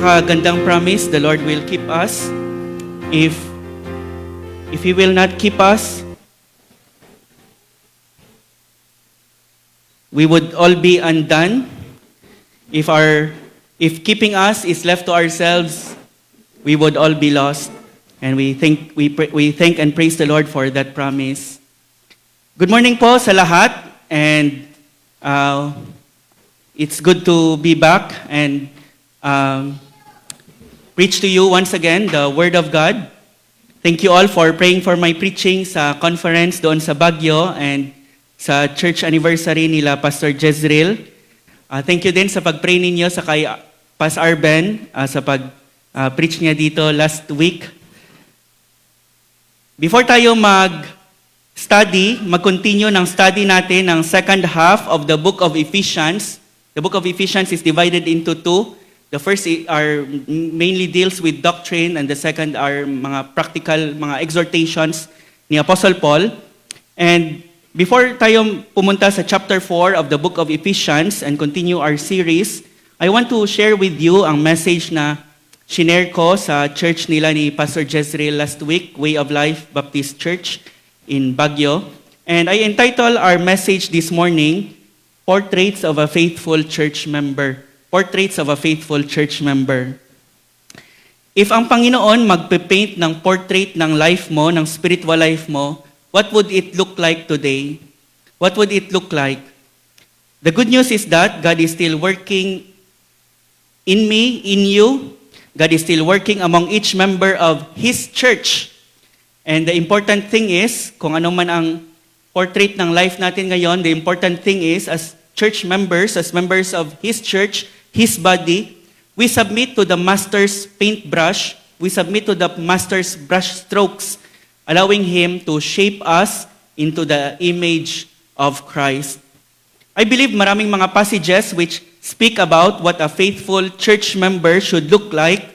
napakagandang promise, the Lord will keep us. If He will not keep us, we would all be undone. If keeping us is left to ourselves, we would all be lost. And we thank and praise the Lord for that promise. Good morning po sa lahat, and it's good to be back and preach to you once again the Word of God. Thank you all for praying for my preaching sa conference doon sa Baguio and sa church anniversary nila Pastor Jezreel. Thank you din sa pag-pray ninyo sa kay Pas Arben sa pag-preach niya dito last week. Before tayo mag-continue ng study natin ng second half of the book of Ephesians. The book of Ephesians is divided into two. The first are mainly deals with doctrine, and the second are mga practical, mga exhortations ni Apostle Paul. And before tayo pumunta sa chapter 4 of the book of Ephesians and continue our series, I want to share with you ang message na shinare ko sa church nila ni Pastor Jezreel last week, Way of Life Baptist Church in Baguio. And I entitle our message this morning, Portraits of a Faithful Church Member. Portraits of a Faithful Church Member. If ang Panginoon magpe-paint ng portrait ng life mo, ng spiritual life mo, what would it look like today? What would it look like? The good news is that God is still working in me, in you. God is still working among each member of His church. And the important thing is, kung ano man ang portrait ng life natin ngayon, the important thing is, as church members, as members of His church, His body, we submit to the Master's paintbrush, we submit to the Master's brush strokes, allowing Him to shape us into the image of Christ. I believe maraming mga passages which speak about what a faithful church member should look like.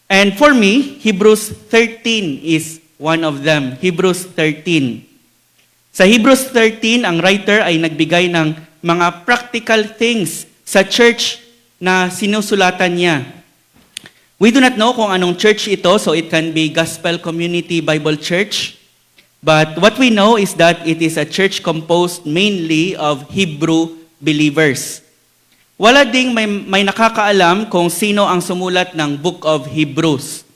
And for me, Hebrews 13 is one of them. Hebrews 13. Sa Hebrews 13, ang writer ay nagbigay ng mga practical things sa church na sinusulatan niya. We do not know kung anong church ito, so it can be Gospel Community Bible Church. But what we know is that it is a church composed mainly of Hebrew believers. Wala ding may nakakaalam kung sino ang sumulat ng Book of Hebrews.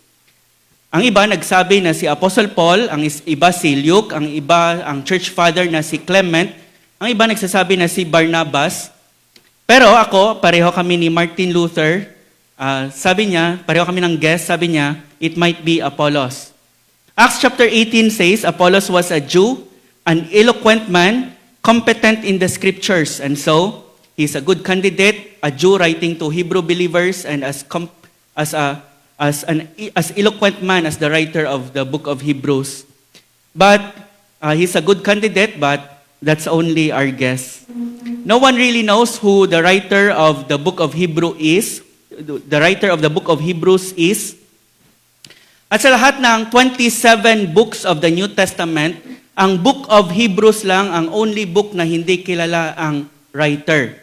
Ang iba nagsabi na si Apostle Paul, ang iba si Luke, ang iba ang church father na si Clement, ang iba nagsasabi na si Barnabas. Pero ako, pareho kami ni Martin Luther, sabi niya, pareho kami ng guest, sabi niya, it might be Apollos. Acts chapter 18 says, Apollos was a Jew, an eloquent man, competent in the scriptures, and so, he's a good candidate, a Jew writing to Hebrew believers, and as eloquent man as the writer of the book of Hebrews. But he's a good candidate, but that's only our guess. No one really knows who the writer of the book of Hebrews is. At sa lahat ng 27 books of the New Testament, ang book of Hebrews lang ang only book na hindi kilala ang writer.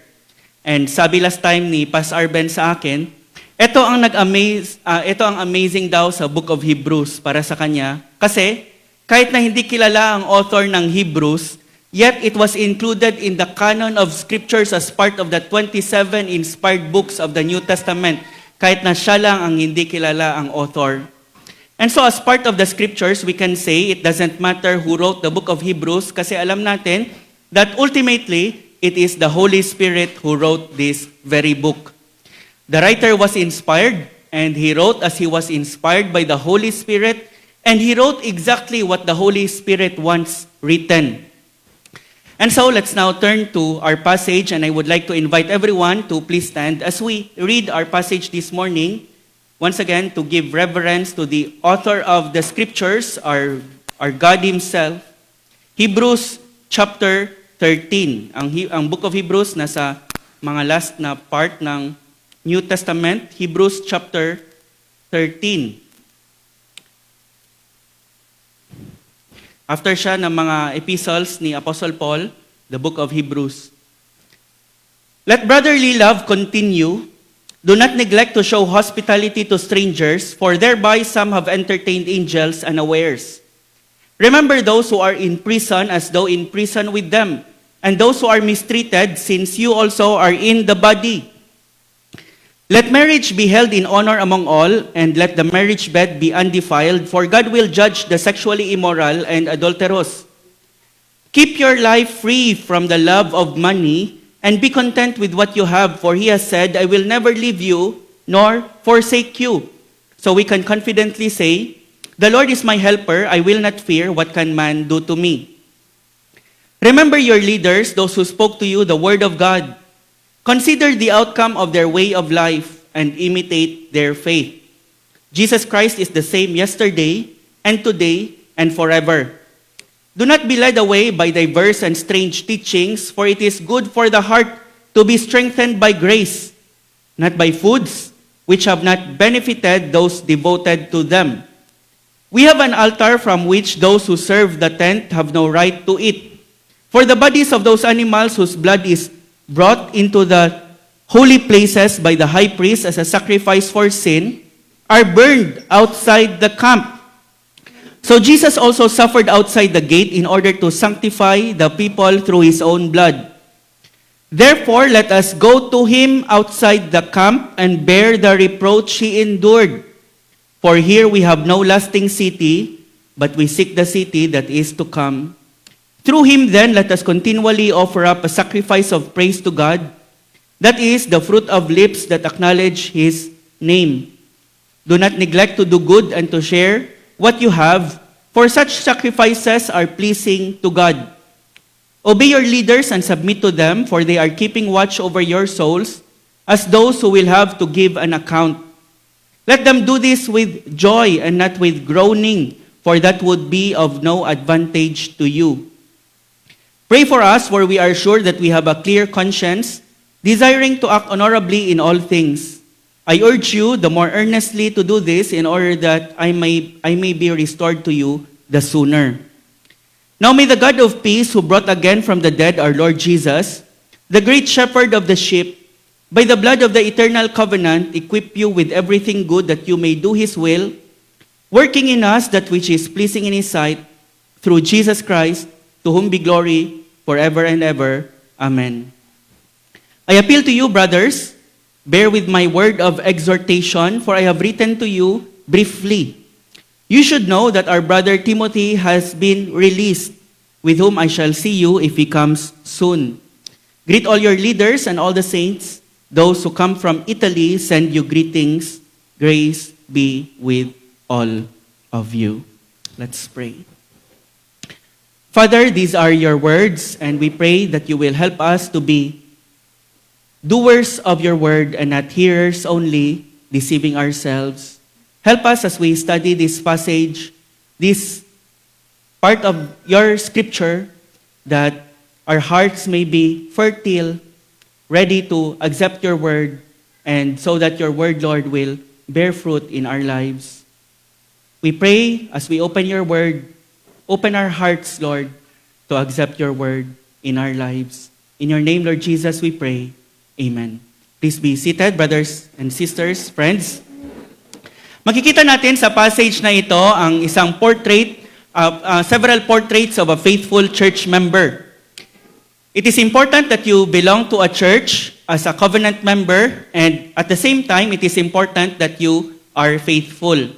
And sabi last time ni Pas Arben sa akin, ito ang amazing daw sa book of Hebrews para sa kanya. Kasi kahit na hindi kilala ang author ng Hebrews, yet it was included in the canon of scriptures as part of the 27 inspired books of the New Testament, kahit na siya lang ang hindi kilala ang author. And so as part of the scriptures, we can say it doesn't matter who wrote the book of Hebrews kasi alam natin that ultimately, it is the Holy Spirit who wrote this very book. The writer was inspired, and he wrote as he was inspired by the Holy Spirit, and he wrote exactly what the Holy Spirit wants written. And so let's now turn to our passage, and I would like to invite everyone to please stand as we read our passage this morning, once again to give reverence to the author of the scriptures, our God Himself. Hebrews chapter 13. Ang book of Hebrews nasa mga last na part ng New Testament, Hebrews chapter 13. After siya ng mga epistles ni Apostle Paul, the book of Hebrews. Let brotherly love continue. Do not neglect to show hospitality to strangers, for thereby some have entertained angels unawares. Remember those who are in prison as though in prison with them, and those who are mistreated, since you also are in the body. Let marriage be held in honor among all, and let the marriage bed be undefiled, for God will judge the sexually immoral and adulterous. Keep your life free from the love of money, and be content with what you have, for he has said, I will never leave you nor forsake you. So we can confidently say, the Lord is my helper, I will not fear, what can man do to me? Remember your leaders, those who spoke to you the word of God. Consider the outcome of their way of life and imitate their faith. Jesus Christ is the same yesterday and today and forever. Do not be led away by diverse and strange teachings, for it is good for the heart to be strengthened by grace, not by foods which have not benefited those devoted to them. We have an altar from which those who serve the tent have no right to eat. For the bodies of those animals whose blood is brought into the holy places by the high priest as a sacrifice for sin are burned outside the camp. So Jesus also suffered outside the gate in order to sanctify the people through his own blood. Therefore, let us go to him outside the camp and bear the reproach he endured. For here we have no lasting city, but we seek the city that is to come. Through him then, let us continually offer up a sacrifice of praise to God, that is, the fruit of lips that acknowledge his name. Do not neglect to do good and to share what you have, for such sacrifices are pleasing to God. Obey your leaders and submit to them, for they are keeping watch over your souls, as those who will have to give an account. Let them do this with joy and not with groaning, for that would be of no advantage to you. Pray for us, for we are sure that we have a clear conscience, desiring to act honorably in all things. I urge you the more earnestly to do this in order that I may be restored to you the sooner. Now may the God of peace, who brought again from the dead our Lord Jesus, the great shepherd of the sheep, by the blood of the eternal covenant, equip you with everything good that you may do his will, working in us that which is pleasing in his sight, through Jesus Christ, to whom be glory forever and ever. Amen. I appeal to you, brothers, bear with my word of exhortation, for I have written to you briefly. You should know that our brother Timothy has been released, with whom I shall see you if he comes soon. Greet all your leaders and all the saints. Those who come from Italy send you greetings. Grace be with all of you. Let's pray. Father, these are your words, and we pray that you will help us to be doers of your word and not hearers only, deceiving ourselves. Help us as we study this passage, this part of your scripture, that our hearts may be fertile, ready to accept your word, and so that your word, Lord, will bear fruit in our lives. We pray as we open your word, open our hearts, Lord, to accept your word in our lives. In your name, Lord Jesus, we pray. Amen. Please be seated, brothers and sisters, friends. Makikita natin sa passage na ito ang isang portrait, several portraits of a faithful church member. It is important that you belong to a church as a covenant member, and at the same time, it is important that you are faithful.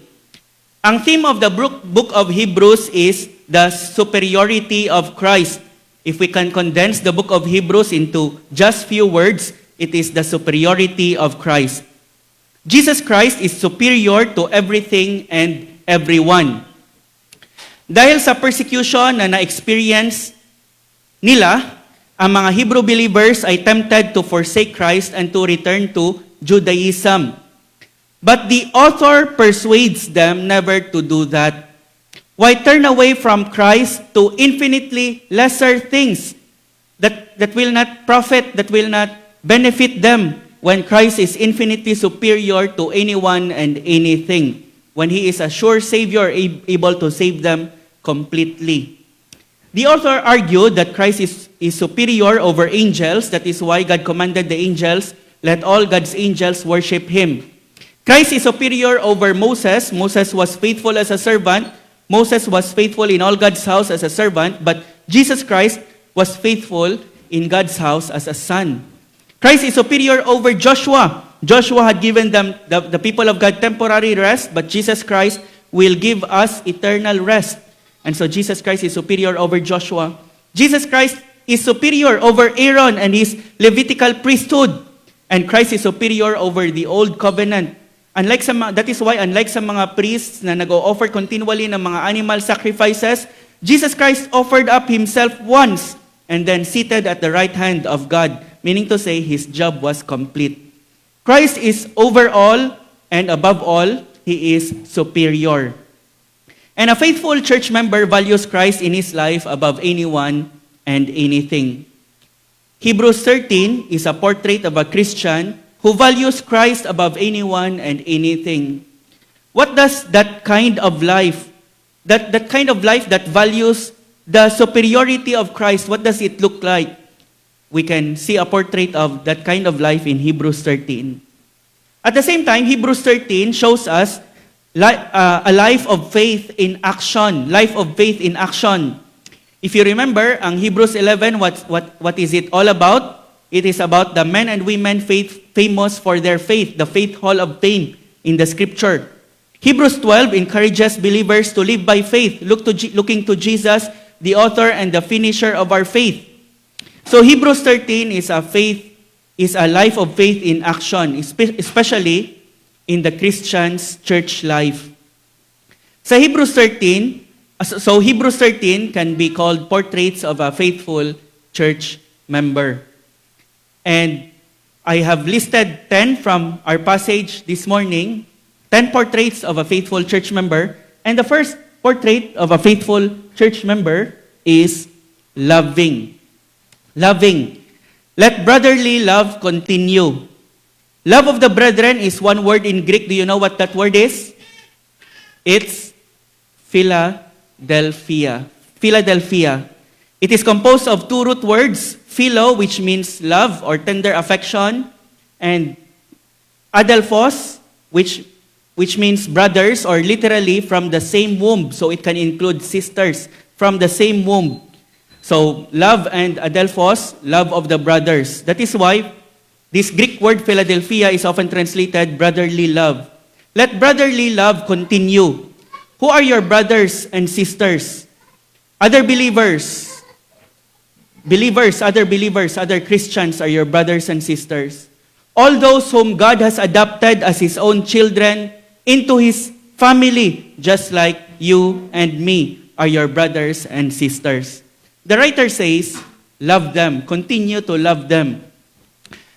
Ang theme of the book of Hebrews is the superiority of Christ. If we can condense the book of Hebrews into just few words, it is the superiority of Christ. Jesus Christ is superior to everything and everyone. Dahil sa persecution na na-experience nila, ang mga Hebrew believers ay tempted to forsake Christ and to return to Judaism. But the author persuades them never to do that. Why turn away from Christ to infinitely lesser things that will not profit, that will not benefit them, when Christ is infinitely superior to anyone and anything, when he is a sure Savior able to save them completely. The author argued that Christ is superior over angels. That is why God commanded the angels let all God's angels worship him. Christ is superior over Moses. Moses was faithful as a servant. Moses was faithful in all God's house as a servant, but Jesus Christ was faithful in God's house as a son. Christ is superior over Joshua. Joshua had given them, the people of God, temporary rest, but Jesus Christ will give us eternal rest. And so Jesus Christ is superior over Joshua. Jesus Christ is superior over Aaron and his Levitical priesthood. And Christ is superior over the old covenant. That is why unlike sa mga priests na nag-o-offer continually ng mga animal sacrifices, Jesus Christ offered up himself once and then seated at the right hand of God, meaning to say his job was complete. Christ is over all and above all, he is superior. And a faithful church member values Christ in his life above anyone and anything. Hebrews 13 is a portrait of a Christian who values Christ above anyone and anything. What does that kind of life, that kind of life that values the superiority of Christ, what does it look like? We can see a portrait of that kind of life in Hebrews 13. At the same time, Hebrews 13 shows us a life of faith in action. Life of faith in action. If you remember, ang Hebrews 11, what is it all about? It is about the men and women famous for their faith, the faith hall of fame in the scripture. Hebrews 12 encourages believers to live by faith, looking to Jesus, the author and the finisher of our faith. So Hebrews 13 is a life of faith in action, especially in the Christian's church life. So Hebrews 13 can be called portraits of a faithful church member. And I have listed 10 from our passage this morning, 10 portraits of a faithful church member. And the first portrait of a faithful church member is loving. Loving. Let brotherly love continue. Love of the brethren is one word in Greek. Do you know what that word is? It's Philadelphia. Philadelphia. It is composed of two root words, philo, which means love or tender affection, and adelphos, which means brothers, or literally from the same womb. So it can include sisters from the same womb. So love and adelphos, love of the brothers. That is why this Greek word Philadelphia is often translated brotherly love. Let brotherly love continue. Who are your brothers and sisters? Other believers, other Christians are your brothers and sisters. All those whom God has adopted as His own children into His family, just like you and me, are your brothers and sisters. The writer says, love them, continue to love them.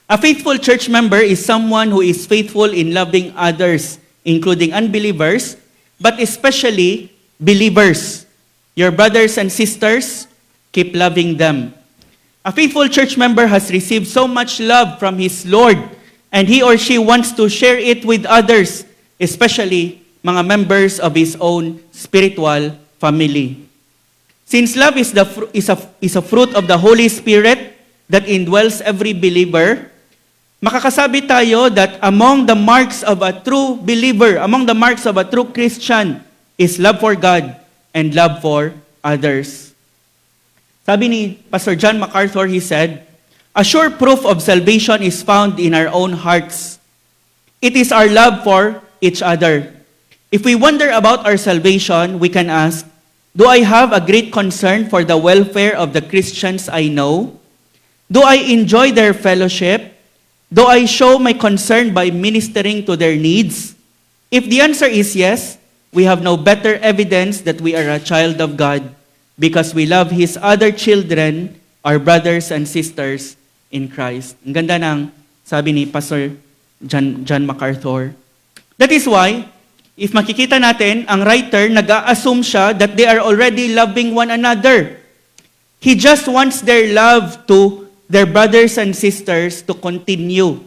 A faithful church member is someone who is faithful in loving others, including unbelievers, but especially believers. Your brothers and sisters, keep loving them. A faithful church member has received so much love from his Lord, and he or she wants to share it with others, especially mga members of his own spiritual family. Since love is a fruit of the Holy Spirit that indwells every believer, makakasabi tayo that among the marks of a true believer, among the marks of a true Christian, is love for God and love for others. Sabi ni Pastor John MacArthur, he said, a sure proof of salvation is found in our own hearts. It is our love for each other. If we wonder about our salvation, we can ask, do I have a great concern for the welfare of the Christians I know? Do I enjoy their fellowship? Do I show my concern by ministering to their needs? If the answer is yes, we have no better evidence that we are a child of God because we love His other children, our brothers and sisters in Christ. Ang ganda ng sabi ni Pastor John MacArthur. That is why, if makikita natin, ang writer, nag-a-assume siya that they are already loving one another. He just wants their love to their brothers and sisters to continue.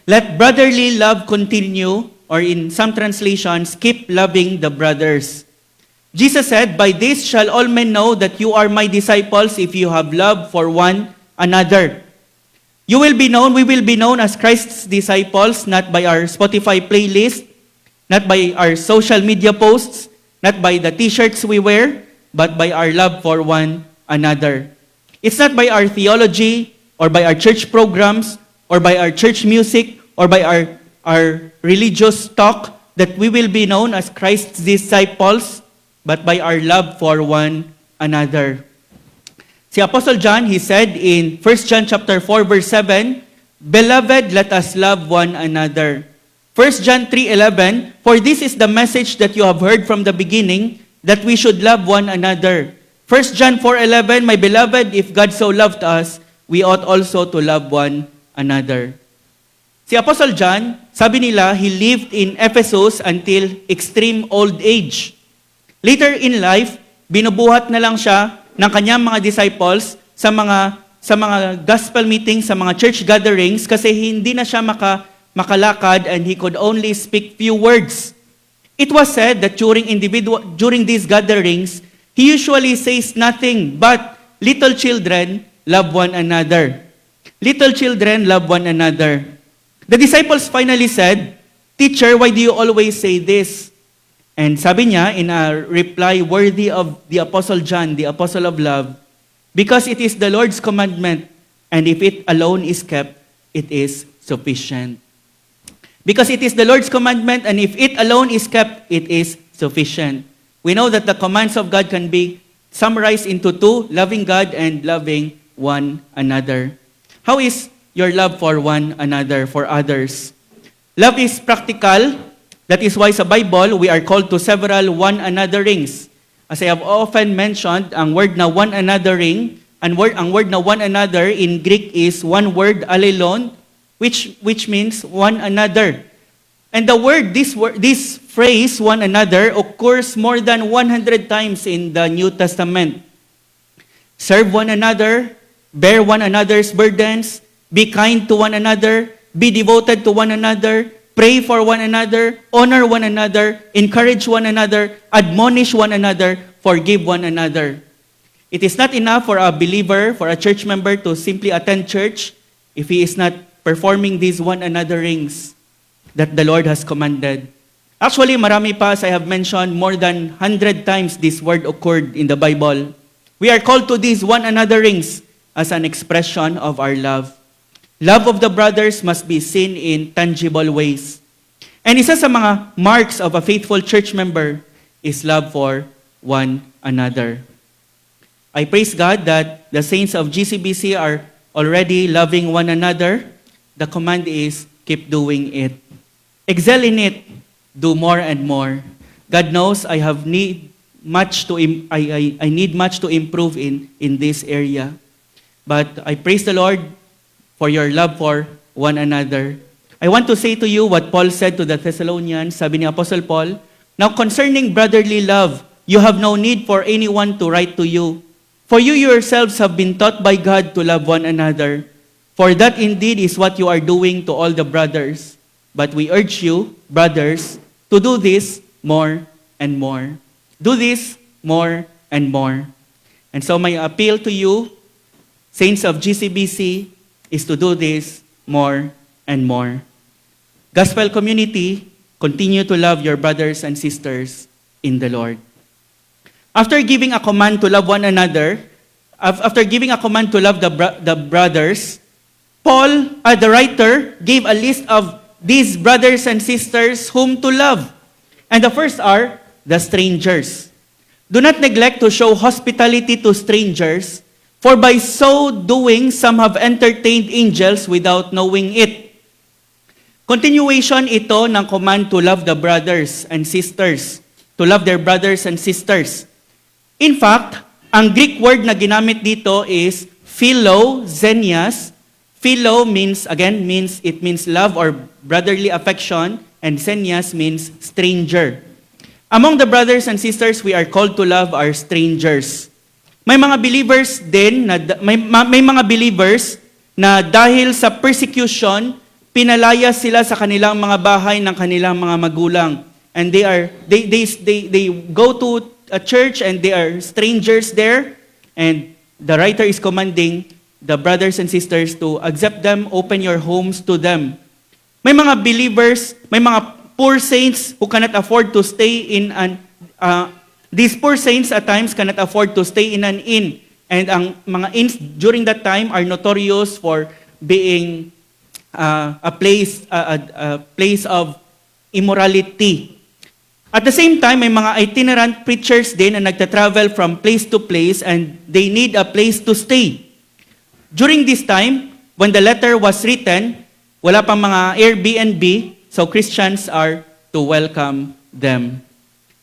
Let brotherly love continue, or in some translations, keep loving the brothers. Jesus said, by this shall all men know that you are my disciples if you have love for one another. We will be known as Christ's disciples, not by our Spotify playlist, not by our social media posts, not by the t-shirts we wear, but by our love for one another. It's not by our theology, or by our church programs, or by our church music, or by our religious talk that we will be known as Christ's disciples, but by our love for one another. Si Apostle John, he said in 1 John chapter 4 verse 7, "Beloved, let us love one another." 1 John 3:11, "For this is the message that you have heard from the beginning, that we should love one another." 1 John 4:11, "My beloved, if God so loved us, we ought also to love one another." Si Apostle John, sabi nila, he lived in Ephesus until extreme old age. Later in life, binubuhat na lang siya ng kanyang mga disciples sa mga gospel meetings, sa mga church gatherings, kasi hindi na siya makalakad and he could only speak few words. It was said that during these gatherings, he usually says nothing but, "Little children, love one another. Little children, love one another." The disciples finally said, "Teacher, why do you always say this?" And sabi niya in a reply worthy of the Apostle John, the Apostle of Love, "Because it is the Lord's commandment, and if it alone is kept, it is sufficient." Because it is the Lord's commandment, and if it alone is kept, it is sufficient. We know that the commands of God can be summarized into two: loving God and loving one another. How is your love for one another, for others? Love is practical. That is why sa Bible, we are called to several one anotherings. As I have often mentioned, ang word na one anothering, ang word na one another in Greek is one word, allelon, which means one another. And this phrase, one another, occurs more than 100 times in the New Testament. Serve one another, bear one another's burdens, be kind to one another, be devoted to one another, pray for one another, honor one another, encourage one another, admonish one another, forgive one another. It is not enough for a believer, for a church member to simply attend church if he is not performing these one anotherings that the Lord has commanded. Actually, marami pa, as I have mentioned, more than 100 times this word occurred in the Bible. We are called to these one anotherings as an expression of our love. Love of the brothers must be seen in tangible ways. And isa sa mga marks of a faithful church member is love for one another. I praise God that the saints of GCBC are already loving one another. The command is, keep doing it. Excel in it. Do more and more. God knows I need much to improve in this area. But I praise the Lord for your love for one another. I want to say to you what Paul said to the Thessalonians. Sabi ni Apostle Paul, "Now concerning brotherly love, you have no need for anyone to write to you. For you yourselves have been taught by God to love one another. For that indeed is what you are doing to all the brothers. But we urge you, brothers, to do this more and more." Do this more and more. And so my appeal to you, saints of GCBC, is to do this more and more. Gospel community, continue to love your brothers and sisters in the Lord. After giving a command to love one another, after giving a command to love the brothers, Paul, the writer, gave a list of these brothers and sisters whom to love. And the first are the strangers. Do not neglect to show hospitality to strangers, for by so doing, some have entertained angels without knowing it. Continuation ito ng command to love the brothers and sisters, to love their brothers and sisters. In fact, ang Greek word na ginamit dito is philoxenias. Philo means love or brotherly affection, and xenias means stranger. Among the brothers and sisters we are called to love our strangers. May mga believers din may mga believers na dahil sa persecution, pinalaya sila sa kanilang mga bahay ng kanilang mga magulang. And they go to a church and they are strangers there, and the writer is commanding the brothers and sisters to accept them, open your homes to them. May mga believers, may mga poor saints who cannot afford to stay in these poor saints at times cannot afford to stay in an inn. And ang mga inns during that time are notorious for being a place of immorality. At the same time, may mga itinerant preachers din na nagta-travel from place to place and they need a place to stay. During this time, when the letter was written, wala pang mga Airbnb, so Christians are to welcome them.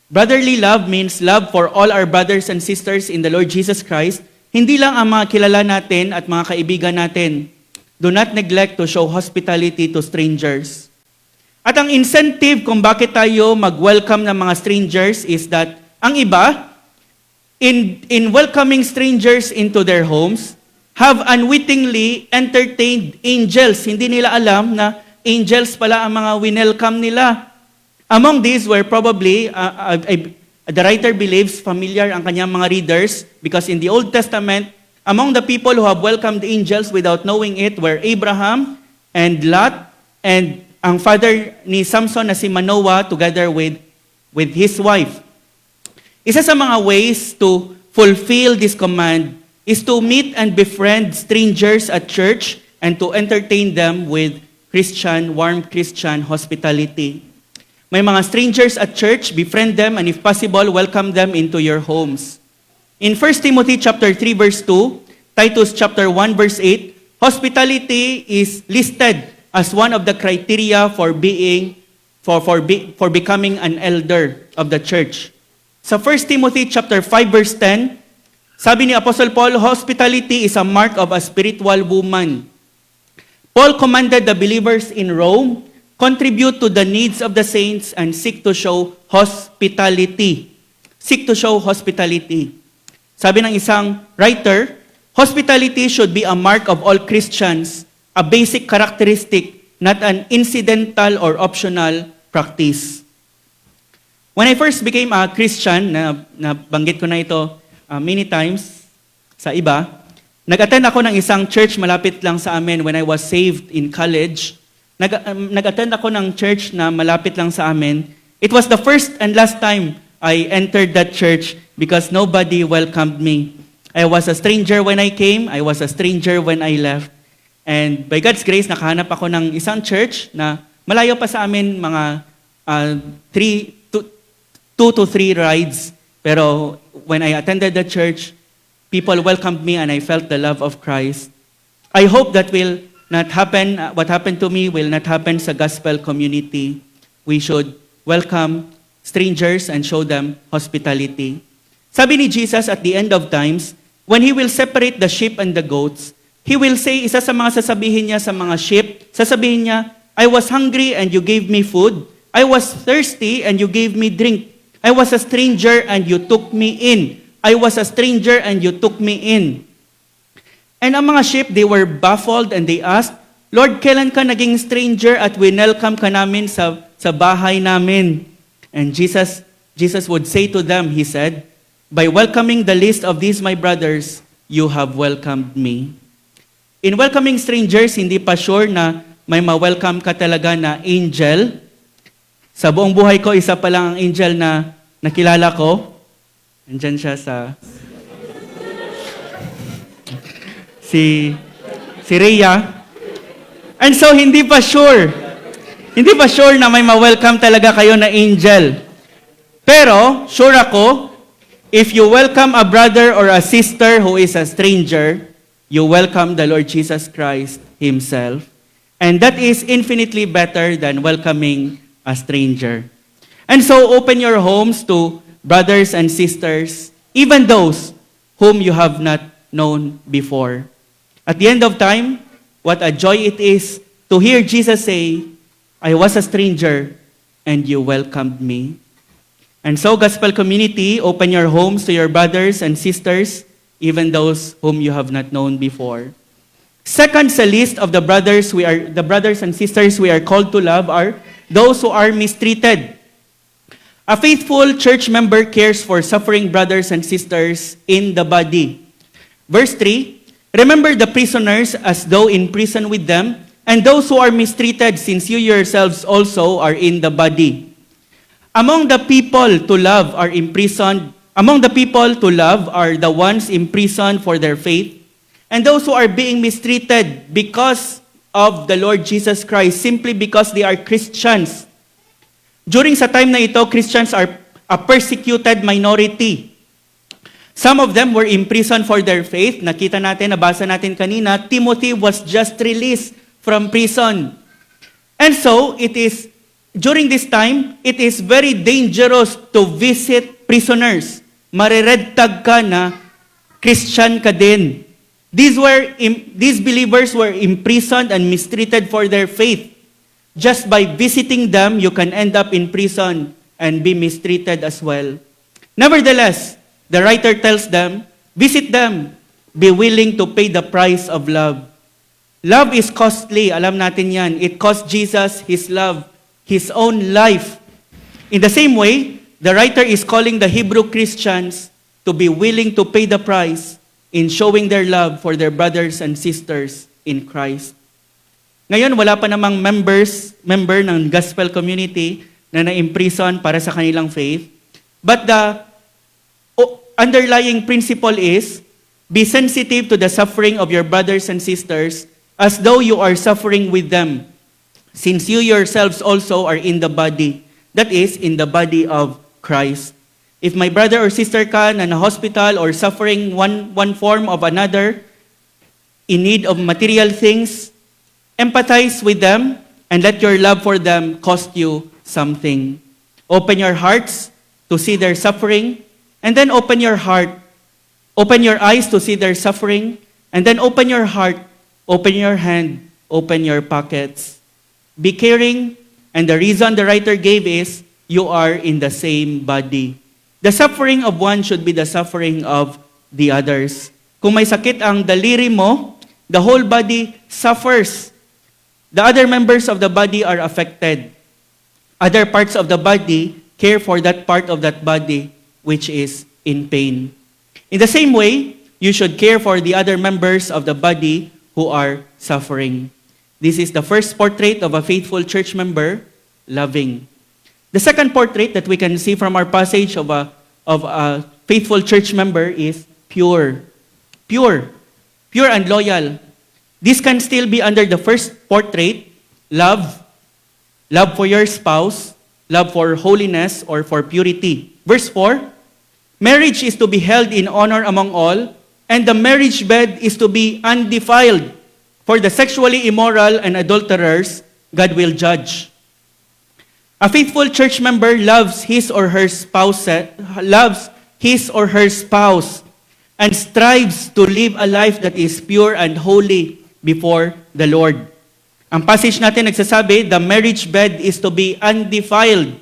Brotherly love means love for all our brothers and sisters in the Lord Jesus Christ. Hindi lang ang mga kilala natin at mga kaibigan natin. Do not neglect to show hospitality to strangers. At ang incentive kung bakit tayo mag-welcome ng mga strangers is that ang iba, in welcoming strangers into their homes, have unwittingly entertained angels. Hindi nila alam na angels pala ang mga winelcome nila. Among these were probably, the writer believes, familiar ang kanyang mga readers, because in the Old Testament, among the people who have welcomed angels without knowing it were Abraham and Lot, and ang father ni Samson na si Manoah together with his wife. Isa sa mga ways to fulfill this command is to meet and befriend strangers at church and to entertain them with warm Christian hospitality. May mga strangers at church, befriend them, and if possible, welcome them into your homes. In 1 Timothy chapter 3 verse 2, Titus chapter 1 verse 8, hospitality is listed as one of the criteria for becoming an elder of the church. Sa 1 Timothy chapter 5 verse 10, sabi ni Apostle Paul, hospitality is a mark of a spiritual woman. Paul commanded the believers in Rome, contribute to the needs of the saints and seek to show hospitality. Seek to show hospitality. Sabi ng isang writer, hospitality should be a mark of all Christians, a basic characteristic, not an incidental or optional practice. When I first became a Christian, nabanggit ko na ito many times sa iba, nag-attend ako ng isang church malapit lang sa amin when I was saved in college. Nag-attend ako ng church na malapit lang sa amin. It was the first and last time I entered that church because nobody welcomed me. I was a stranger when I came, I was a stranger when I left. And by God's grace, nakahanap ako ng isang church na malayo pa sa amin, mga 2 to 3 rides. Pero when I attended the church, people welcomed me and I felt the love of Christ. I hope that will not happen, what happened to me will not happen sa gospel community. We should welcome strangers and show them hospitality. Sabi ni Jesus at the end of times, when He will separate the sheep and the goats, He will say, isa sa mga sasabihin niya sa mga sheep, sasabihin niya, I was hungry and you gave me food. I was thirsty and you gave me drink. I was a stranger and you took me in. I was a stranger and you took me in. And ang mga sheep, they were baffled and they asked, Lord, kailan ka naging stranger at winelcome ka namin sa bahay namin? And Jesus would say to them, He said, by welcoming the least of these my brothers, you have welcomed me. In welcoming strangers, hindi pa sure na may ma-welcome ka talaga na angel. Sa buong buhay ko, isa pa lang ang angel na nakilala ko. Andyan siya sa... si Rhea. And so, hindi pa sure na may ma-welcome talaga kayo na angel. Pero, sure ako, if you welcome a brother or a sister who is a stranger, you welcome the Lord Jesus Christ Himself. And that is infinitely better than welcoming a stranger. And so open your homes to brothers and sisters, even those whom you have not known before. At the end of time, what a joy it is to hear Jesus say, I was a stranger and you welcomed me. And so, gospel community, open your homes to your brothers and sisters, even those whom you have not known before. Second sa list of the brothers and sisters we are called to love are those who are mistreated. A faithful church member cares for suffering brothers and sisters in the body. Verse 3, Remember the prisoners as though in prison with them, and those who are mistreated, since you yourselves also are in the body. Among the people to love are imprisoned. Among the people to love are the ones imprisoned for their faith, and those who are being mistreated because of the Lord Jesus Christ, simply because they are Christians. During sa time na ito, Christians are a persecuted minority. Some of them were imprisoned for their faith. Nakita natin, nabasa natin kanina, Timothy was just released from prison. And so, during this time, it is very dangerous to visit prisoners. Marered tag ka na Christian ka din. These believers were imprisoned and mistreated for their faith. Just by visiting them, you can end up in prison and be mistreated as well. Nevertheless, the writer tells them, visit them, be willing to pay the price of love. Love is costly, alam natin yan. It cost Jesus His love, His own life. In the same way, the writer is calling the Hebrew Christians to be willing to pay the price in showing their love for their brothers and sisters in Christ. Ngayon, wala pa namang member ng gospel community na na-imprison para sa kanilang faith. But the underlying principle is, be sensitive to the suffering of your brothers and sisters as though you are suffering with them, since you yourselves also are in the body, that is, in the body of Christ. If my brother or sister ka na hospital or suffering one form of another, in need of material things, empathize with them and let your love for them cost you something. Open your hearts to see their suffering, and then open your eyes to see their suffering, and then open your heart, open your hand, open your pockets. Be caring, and the reason the writer gave is, you are in the same body. The suffering of one should be the suffering of the others. Kung may sakit ang daliri mo, the whole body suffers. The other members of the body are affected. Other parts of the body care for that part of that body which is in pain. In the same way, you should care for the other members of the body who are suffering. This is the first portrait of a faithful church member, loving. The second portrait that we can see from our passage of a faithful church member is pure. Pure and loyal. This can still be under the first portrait, love for your spouse, love for holiness or for purity. Verse 4, marriage is to be held in honor among all, and the marriage bed is to be undefiled. For the sexually immoral and adulterers, God will judge. A faithful church member loves his or her spouse, and strives to live a life that is pure and holy before the Lord. Ang passage natin nagsasabi, the marriage bed is to be undefiled.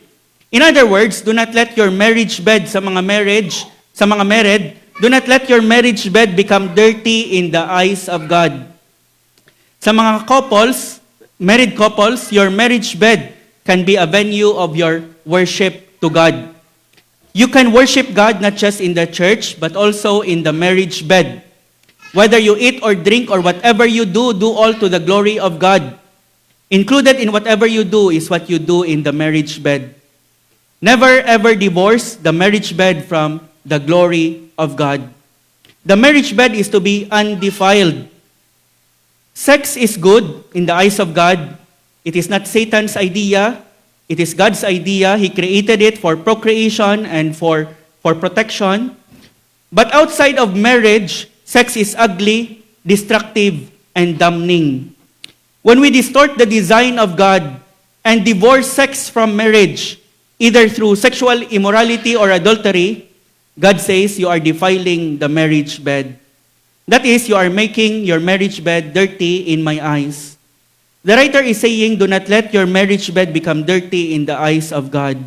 In other words, do not let your marriage bed sa mga married, do not let your marriage bed become dirty in the eyes of God. Sa mga married couples, your marriage bed can be a venue of your worship to God. You can worship God not just in the church, but also in the marriage bed. Whether you eat or drink or whatever you do all to the glory of God. Included in whatever you do is what you do in the marriage bed. Never ever divorce the marriage bed from the glory of God. The marriage bed is to be undefiled. Sex is good in the eyes of God. It is not Satan's idea. It is God's idea. He created it for procreation and for protection. But outside of marriage, sex is ugly, destructive, and damning. When we distort the design of God and divorce sex from marriage, either through sexual immorality or adultery, God says you are defiling the marriage bed. That is, you are making your marriage bed dirty in my eyes. The writer is saying, do not let your marriage bed become dirty in the eyes of God.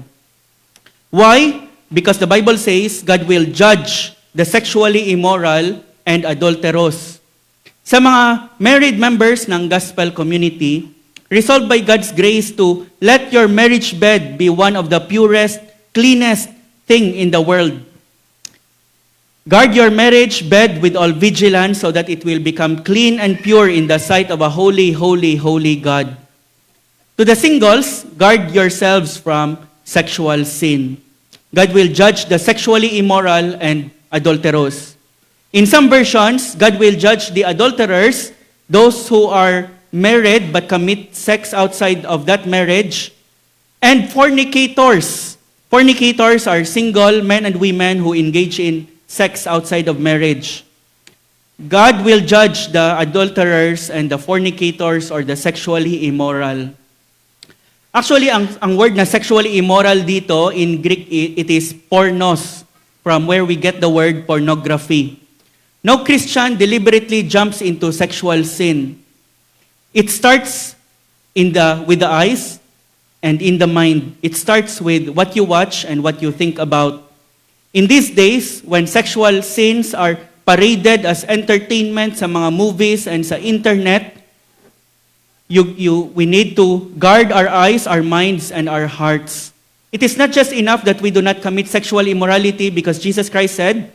Why? Because the Bible says God will judge the sexually immoral and adulterous. Sa mga married members ng gospel community, resolved by God's grace to let your marriage bed be one of the purest, cleanest thing in the world. Guard your marriage bed with all vigilance so that it will become clean and pure in the sight of a holy, holy, holy God. To the singles, guard yourselves from sexual sin. God will judge the sexually immoral and adulterous. In some versions, God will judge the adulterers, those who are married but commit sex outside of that marriage, and fornicators. Fornicators are single men and women who engage in sex outside of marriage. God will judge the adulterers and the fornicators or the sexually immoral. Actually, ang word na sexually immoral dito, in Greek, it is pornos, from where we get the word pornography. No Christian deliberately jumps into sexual sin. It starts with the eyes and in the mind. It starts with what you watch and what you think about. In these days, when sexual sins are paraded as entertainment sa mga movies and sa internet, we need to guard our eyes, our minds, and our hearts. It is not just enough that we do not commit sexual immorality because Jesus Christ said,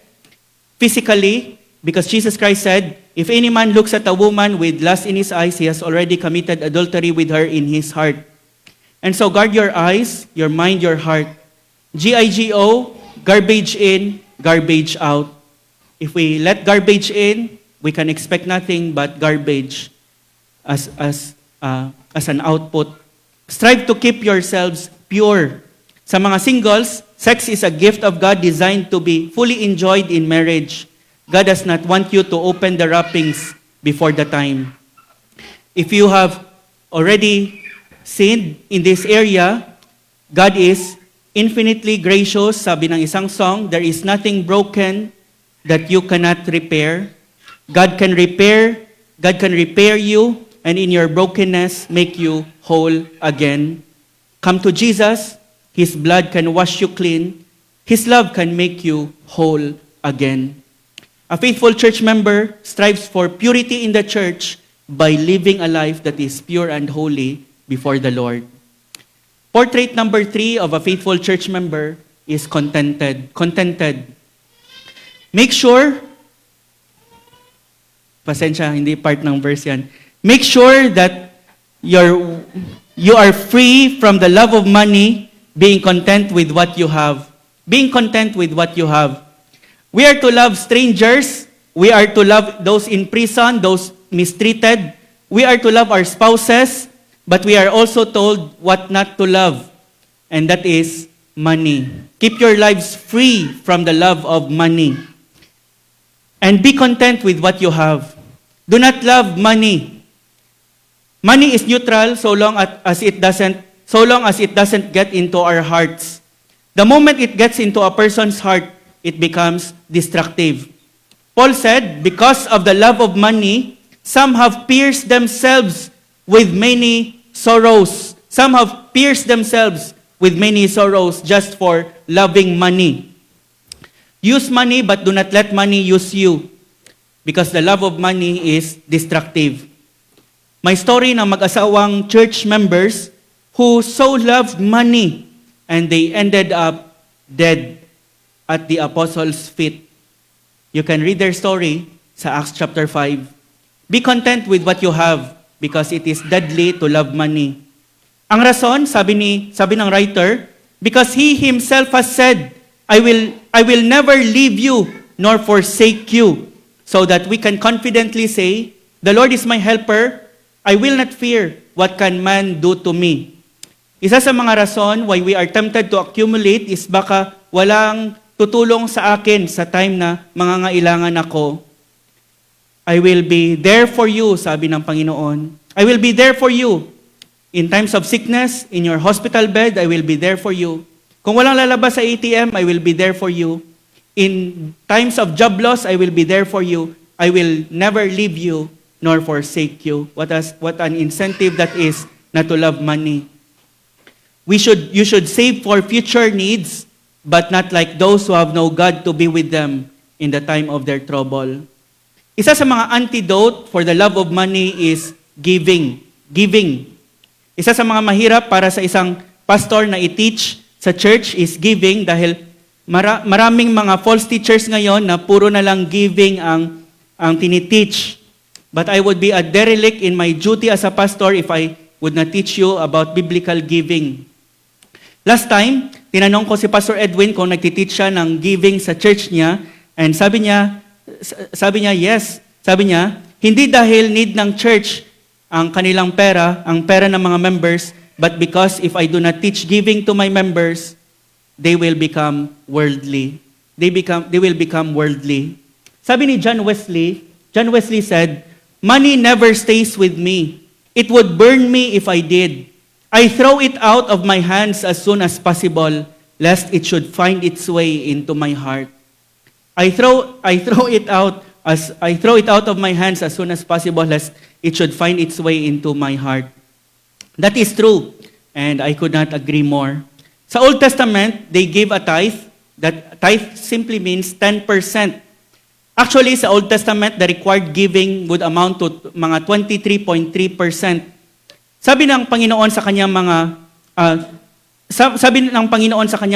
physically, because Jesus Christ said, if any man looks at a woman with lust in his eyes, he has already committed adultery with her in his heart. And so guard your eyes, your mind, your heart. GIGO, garbage in, garbage out. If we let garbage in, we can expect nothing but garbage as an output. Strive to keep yourselves pure. Sa mga singles, sex is a gift of God designed to be fully enjoyed in marriage. God does not want you to open the wrappings before the time. If you have already sinned in this area, God is infinitely gracious. Sabi ng isang song, there is nothing broken that you cannot repair. God can repair you, and in your brokenness, make you whole again. Come to Jesus. His blood can wash you clean. His love can make you whole again. A faithful church member strives for purity in the church by living a life that is pure and holy before the Lord. Portrait number 3 of a faithful church member is contented. Contented. Make sure, pasensya, hindi part ng verse yan. Make sure that you are free from the love of money, being content with what you have. Being content with what you have. We are to love strangers. We are to love those in prison, those mistreated. We are to love our spouses, but we are also told what not to love, and that is money. Keep your lives free from the love of money. And be content with what you have. Do not love money. Money is neutral so long as it doesn't get into our hearts. The moment it gets into a person's heart, it becomes destructive. Paul said, because of the love of money, some have pierced themselves with many sorrows. Some have pierced themselves with many sorrows just for loving money. Use money, but do not let money use you, because the love of money is destructive. My story ng mag-asawang church members who so loved money and they ended up dead at the apostles' feet. You can read their story sa Acts chapter 5. Be content with what you have because it is deadly to love money. Ang rason, sabi ng writer, because he himself has said, I will never leave you nor forsake you, so that we can confidently say, the Lord is my helper, I will not fear what can man do to me. Isa sa mga rason why we are tempted to accumulate is baka walang tutulong sa akin sa time na mangangailangan ako. I will be there for you, sabi ng Panginoon. I will be there for you. In times of sickness, in your hospital bed, I will be there for you. Kung walang lalabas sa ATM, I will be there for you. In times of job loss, I will be there for you. I will never leave you nor forsake you. What an incentive that is not to love money. You should save for future needs, but not like those who have no God to be with them in the time of their trouble. Isa sa mga antidote for the love of money is giving. Giving. Isa sa mga mahirap para sa isang pastor na i-teach sa church is giving dahil Maraming mga false teachers ngayon na puro na lang giving ang tiniteach. But I would be a derelict in my duty as a pastor if I would not teach you about biblical giving. Last time, tinanong ko si Pastor Edwin kung nagtiteach siya ng giving sa church niya, and sabi niya, yes. Sabi niya, hindi dahil need ng church ang kanilang pera, ang pera ng mga members, but because if I do not teach giving to my members, they will become worldly. They will become worldly. Sabi ni John Wesley said, "Money never stays with me. It would burn me if I did. I throw it out of my hands as soon as possible, lest it should find its way into my heart." I throw it out of my hands as soon as possible, lest it should find its way into my heart. That is true, and I could not agree more. Sa Old Testament, they gave a tithe. That tithe simply means 10%. Actually, sa Old Testament, the required giving would amount to mga 23.3%. Sabi ng Panginoon sa kanyang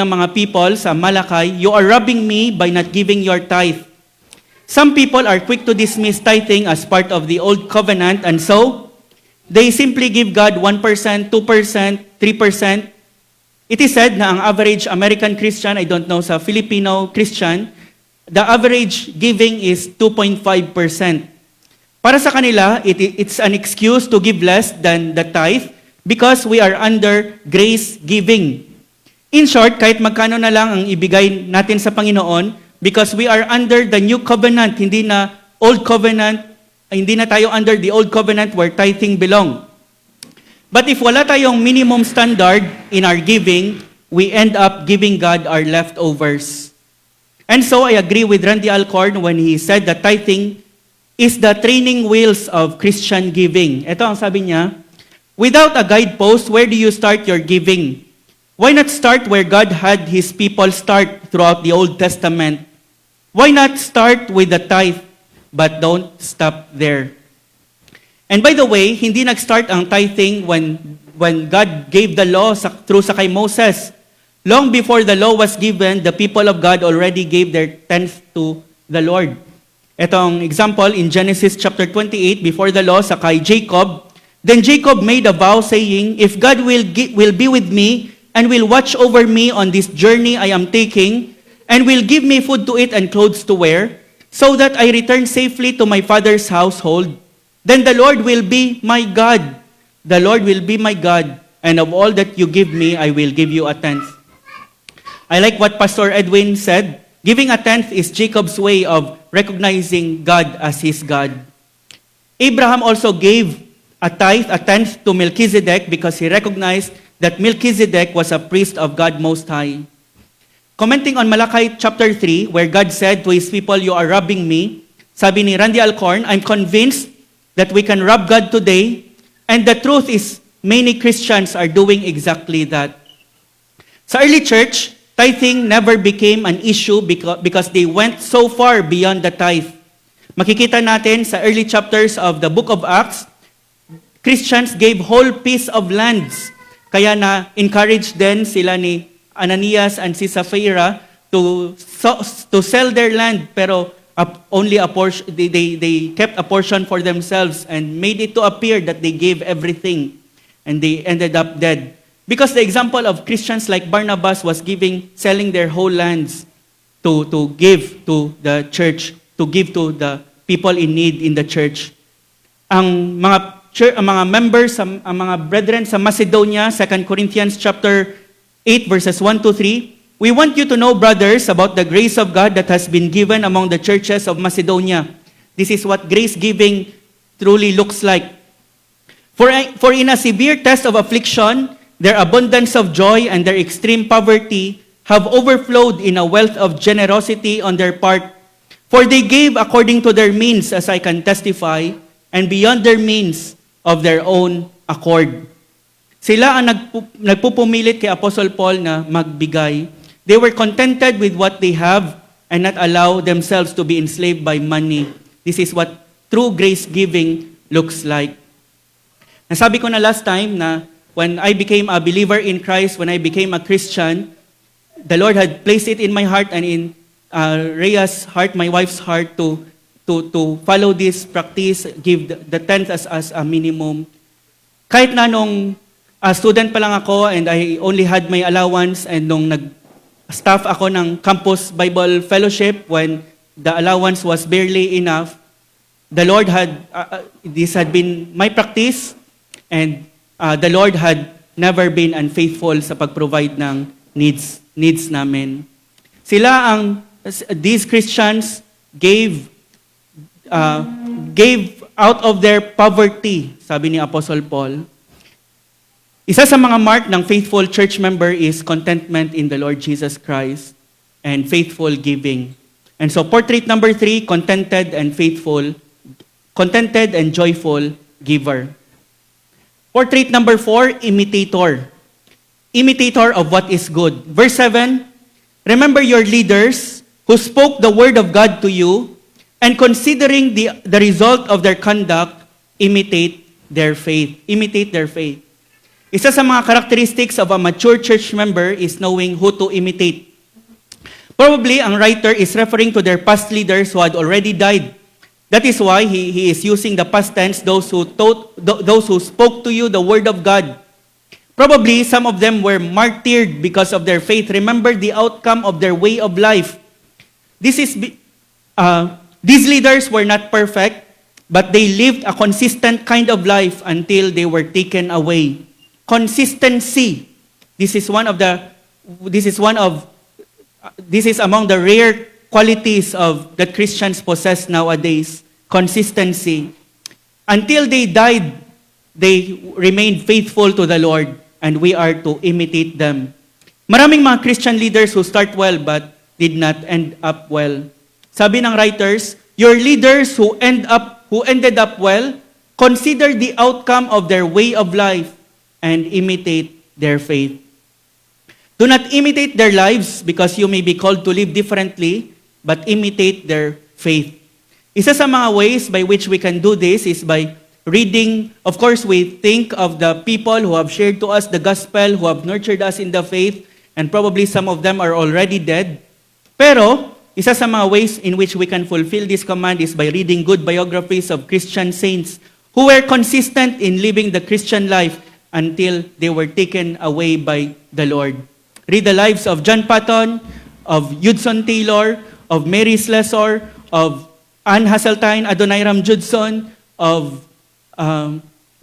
mga people sa Malakay, "You are robbing me by not giving your tithe." Some people are quick to dismiss tithing as part of the Old Covenant, and so they simply give God 1%, 2%, 3%. It is said na ang average American Christian, I don't know sa Filipino Christian, the average giving is 2.5%. Para sa kanila, it's an excuse to give less than the tithe because we are under grace giving. In short, kahit magkano na lang ang ibigay natin sa Panginoon, because we are under the new covenant, hindi na tayo under the old covenant where tithing belong. But if wala tayong minimum standard in our giving, we end up giving God our leftovers. And so I agree with Randy Alcorn when he said that tithing is the training wheels of Christian giving. Ito ang sabi niya, without a guidepost, where do you start your giving? Why not start where God had His people start throughout the Old Testament? Why not start with the tithe, but don't stop there? And by the way, hindi nag-start ang tithing when God gave the law through kay Moses. Long before the law was given, the people of God already gave their tenth to the Lord. Itong example in Genesis chapter 28, before the law kay Jacob, then Jacob made a vow saying, "If God will be with me and will watch over me on this journey I am taking, and will give me food to eat and clothes to wear, so that I return safely to my father's household, then the Lord will be my God. The Lord will be my God, and of all that you give me, I will give you a tenth." I like what Pastor Edwin said. Giving a tenth is Jacob's way of recognizing God as his God. Abraham also gave a tenth to Melchizedek because he recognized that Melchizedek was a priest of God Most High. Commenting on Malachi chapter 3, where God said to His people, "You are robbing me," sabi ni Randy Alcorn, "I'm convinced that we can rob God today, and the truth is many Christians are doing exactly that." Sa early church, tithing never became an issue because they went so far beyond the tithe. Makikita natin sa early chapters of the book of Acts, Christians gave whole piece of lands. Kaya na-encourage din sila ni Ananias and si Sapphira to sell their land, pero only a portion, they kept a portion for themselves and made it to appear that they gave everything, and they ended up dead. Because the example of Christians like Barnabas was selling their whole lands to give to the church, to give to the people in need in the church. Ang mga members, ang mga brethren sa Macedonia, 2 Corinthians chapter 8 verses 1 to 3, "We want you to know, brothers, about the grace of God that has been given among the churches of Macedonia." This is what grace giving truly looks like. For in a severe test of affliction, their abundance of joy and their extreme poverty have overflowed in a wealth of generosity on their part. For they gave according to their means, as I can testify, and beyond their means of their own accord. Sila ang nagpupumilit kay Apostle Paul na magbigay. They were contented with what they have and not allow themselves to be enslaved by money. This is what true grace giving looks like. Nasabi ko na last time na when I became a believer in Christ, when I became a Christian, the Lord had placed it in my heart and in Rhea's heart, my wife's heart, to follow this practice, give the tenth as a minimum. Kahit na nung student pa lang ako and I only had my allowance, and nung nag-staff ako ng Campus Bible Fellowship when the allowance was barely enough, the Lord this had been my practice, and the Lord had never been unfaithful sa pag-provide ng needs namin. These Christians gave out of their poverty, sabi ni Apostle Paul. Isa sa mga mark ng faithful church member is contentment in the Lord Jesus Christ and faithful giving. And so portrait number 3, contented and joyful giver. Portrait number 4, imitator. Imitator of what is good. Verse 7, remember your leaders who spoke the word of God to you, and considering the result of their conduct, imitate their faith. Imitate their faith. Isa sa mga characteristics of a mature church member is knowing who to imitate. Probably, ang writer is referring to their past leaders who had already died. That is why he is using the past tense, those who spoke to you the word of God. Probably, some of them were martyred because of their faith. Remember the outcome of their way of life. These leaders were not perfect, but they lived a consistent kind of life until they were taken away. Consistency. This is among the rare qualities that Christians possess nowadays. Consistency. Until they died, they remained faithful to the Lord, and we are to imitate them. Maraming mga Christian leaders who start well but did not end up well. Sabi ng writers, your leaders who ended up well, consider the outcome of their way of life and imitate their faith. Do not imitate their lives because you may be called to live differently, but imitate their faith. Isa sa mga ways by which we can do this is by reading. Of course, we think of the people who have shared to us the gospel, who have nurtured us in the faith, and probably some of them are already dead. Pero, isa sa mga ways in which we can fulfill this command is by reading good biographies of Christian saints who were consistent in living the Christian life until they were taken away by the Lord. Read the lives of John Patton, of Hudson Taylor, of Mary Slessor, of Anne Hasseltine, Adoniram Judson, of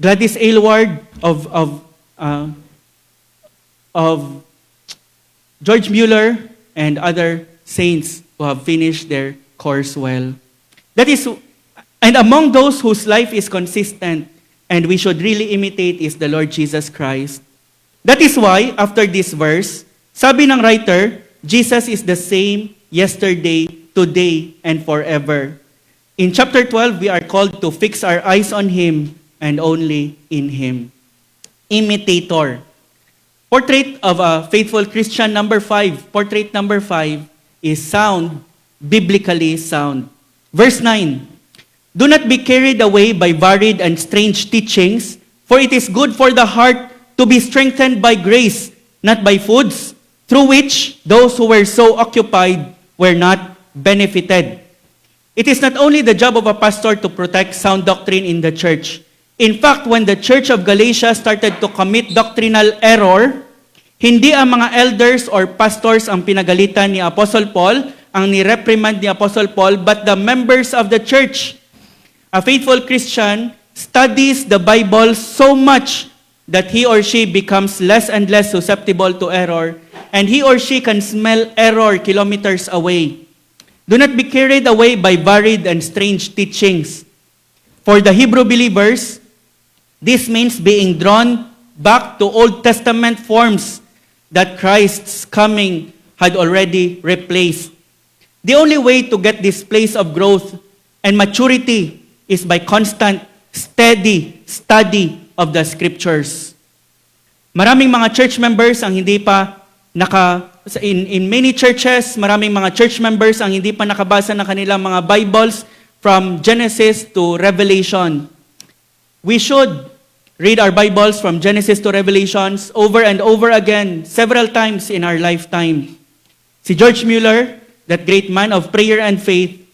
Gladys Aylward, of George Mueller, and other saints who have finished their course well. And among those whose life is consistent and we should really imitate is the Lord Jesus Christ. That is why, after this verse, sabi ng writer, Jesus is the same yesterday, today, and forever. In chapter 12, we are called to fix our eyes on Him and only in Him. Imitator. Portrait of a faithful Christian, number 5. Portrait number 5 is sound, biblically sound. Verse 9, do not be carried away by varied and strange teachings, for it is good for the heart to be strengthened by grace, not by foods, through which those who were so occupied were not benefited. It is not only the job of a pastor to protect sound doctrine in the church. In fact, when the church of Galatia started to commit doctrinal error, hindi ang mga elders or pastors ang pinagalitan ni Apostle Paul, ang ni-reprimand ni Apostle Paul, but the members of the church. A faithful Christian studies the Bible so much that he or she becomes less and less susceptible to error, and he or she can smell error kilometers away. Do not be carried away by varied and strange teachings. For the Hebrew believers, this means being drawn back to Old Testament forms that Christ's coming had already replaced. The only way to get this place of growth and maturity is by constant, steady study of the Scriptures. Maraming mga church members ang hindi pa in many churches, maraming mga church members ang hindi pa nakabasa ng kanilang mga Bibles from Genesis to Revelation. We should read our Bibles from Genesis to Revelations over and over again, several times in our lifetime. Si George Mueller, that great man of prayer and faith,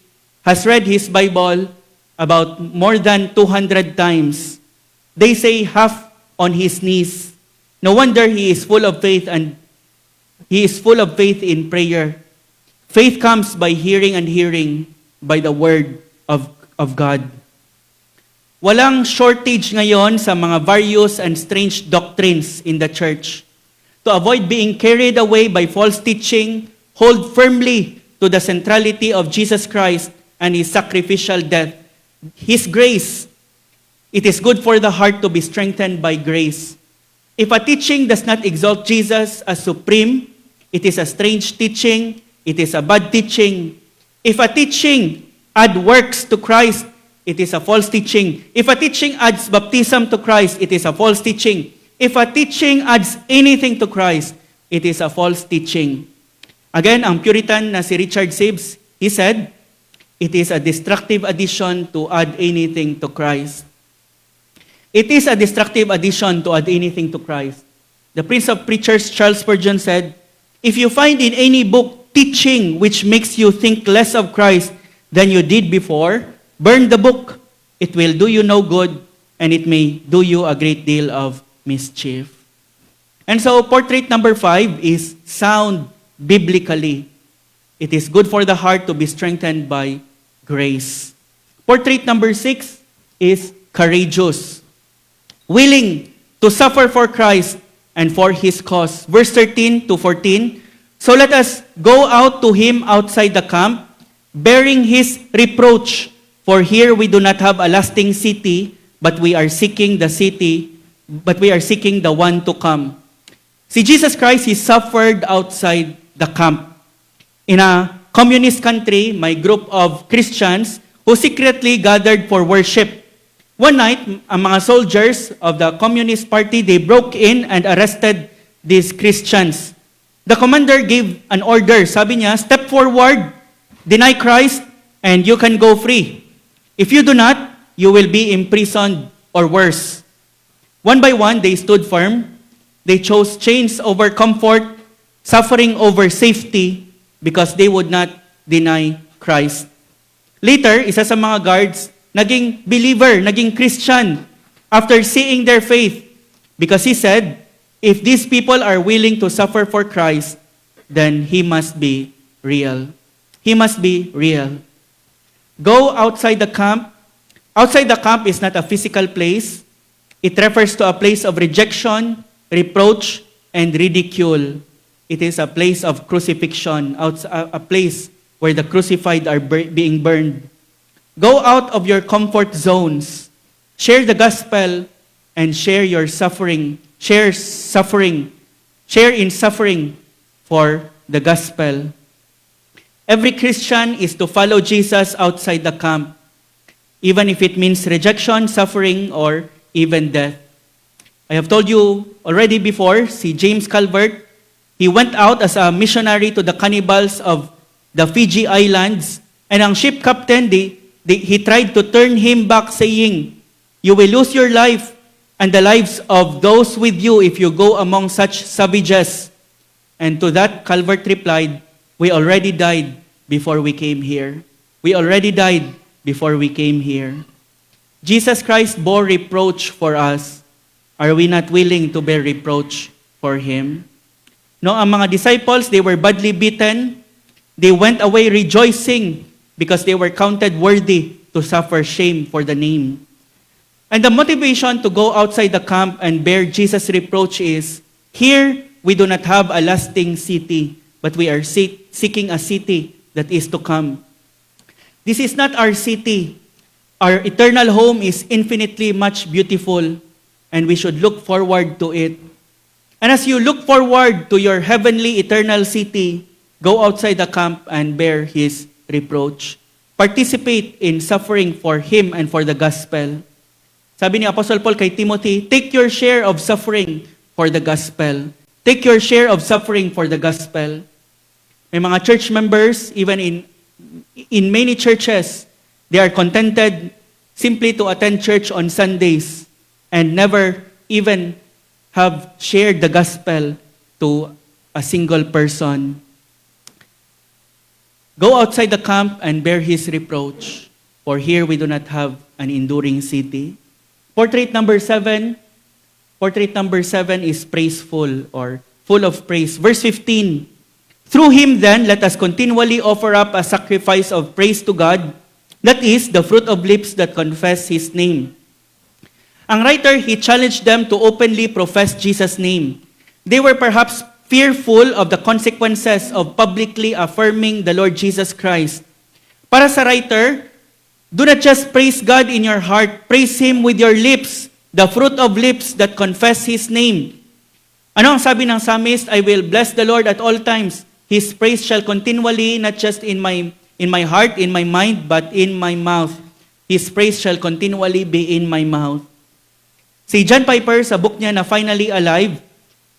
has read his Bible about more than 200 times. They say half on his knees. No wonder he is full of faith and he is full of faith in prayer. Faith comes by hearing and hearing by the word of God. Walang shortage ngayon sa mga various and strange doctrines in the church. To avoid being carried away by false teaching, hold firmly to the centrality of Jesus Christ and His sacrificial death. His grace. It is good for the heart to be strengthened by grace. If a teaching does not exalt Jesus as supreme, it is a strange teaching, it is a bad teaching. If a teaching adds works to Christ, it is a false teaching. If a teaching adds baptism to Christ, it is a false teaching. If a teaching adds anything to Christ, it is a false teaching. Again, ang Puritan na si Richard Sibbes, he said, it is a destructive addition to add anything to Christ. It is a destructive addition to add anything to Christ. The Prince of Preachers, Charles Spurgeon, said, if you find in any book teaching which makes you think less of Christ than you did before, burn the book. It will do you no good, and it may do you a great deal of mischief. And so, portrait number 5 is sound biblically. It is good for the heart to be strengthened by grace. Portrait number 6 is courageous. Willing to suffer for Christ and for His cause. Verse 13 to 14, so let us go out to Him outside the camp, bearing His reproach. For here we do not have a lasting city, but we are seeking the one to come. See, Jesus Christ, He suffered outside the camp. In a communist country, my group of Christians who secretly gathered for worship. One night, ang mga soldiers of the Communist Party, they broke in and arrested these Christians. The commander gave an order. Sabi niya, step forward, deny Christ, and you can go free. If you do not, you will be imprisoned or worse. One by one, they stood firm. They chose chains over comfort, suffering over safety, because they would not deny Christ. Later, isa sa mga guards, naging believer, naging Christian, after seeing their faith, because he said, if these people are willing to suffer for Christ, then He must be real. He must be real. Go outside the camp. Outside the camp is not a physical place. It refers to a place of rejection, reproach, and ridicule. It is a place of crucifixion, a place where the crucified are being burned. Go out of your comfort zones. Share the gospel and share your suffering. Share in suffering for the gospel. Every Christian is to follow Jesus outside the camp, even if it means rejection, suffering, or even death. I have told you already before, si James Calvert, he went out as a missionary to the cannibals of the Fiji Islands, and ang ship captain, he tried to turn him back saying, you will lose your life and the lives of those with you if you go among such savages. And to that, Calvert replied, we already died before we came here. We already died before we came here. Jesus Christ bore reproach for us. Are we not willing to bear reproach for Him? No, ang mga disciples, they were badly beaten. They went away rejoicing because they were counted worthy to suffer shame for the name. And the motivation to go outside the camp and bear Jesus' reproach is, here we do not have a lasting city, but we are seeking a city that is to come. This is not our city. Our eternal home is infinitely much beautiful, and we should look forward to it. And as you look forward to your heavenly eternal city, go outside the camp and bear His reproach. Participate in suffering for Him and for the gospel. Sabi ni Apostle Paul kay Timothy, take your share of suffering for the gospel. Take your share of suffering for the gospel. May mga church members, even in many churches, they are contented simply to attend church on Sundays and never even have shared the gospel to a single person. Go outside the camp and bear his reproach, for here we do not have an enduring city. Portrait number 7 is praiseful or full of praise. Verse 15, through him then, let us continually offer up a sacrifice of praise to God, that is, the fruit of lips that confess his name. Ang writer, he challenged them to openly profess Jesus' name. They were perhaps fearful of the consequences of publicly affirming the Lord Jesus Christ. Para sa writer, do not just praise God in your heart, praise Him with your lips, the fruit of lips that confess His name. Ano ang sabi ng psalmist? I will bless the Lord at all times. His praise shall continually, not just in my heart, in my mind, but in my mouth. His praise shall continually be in my mouth. Si John Piper, sa book niya na Finally Alive,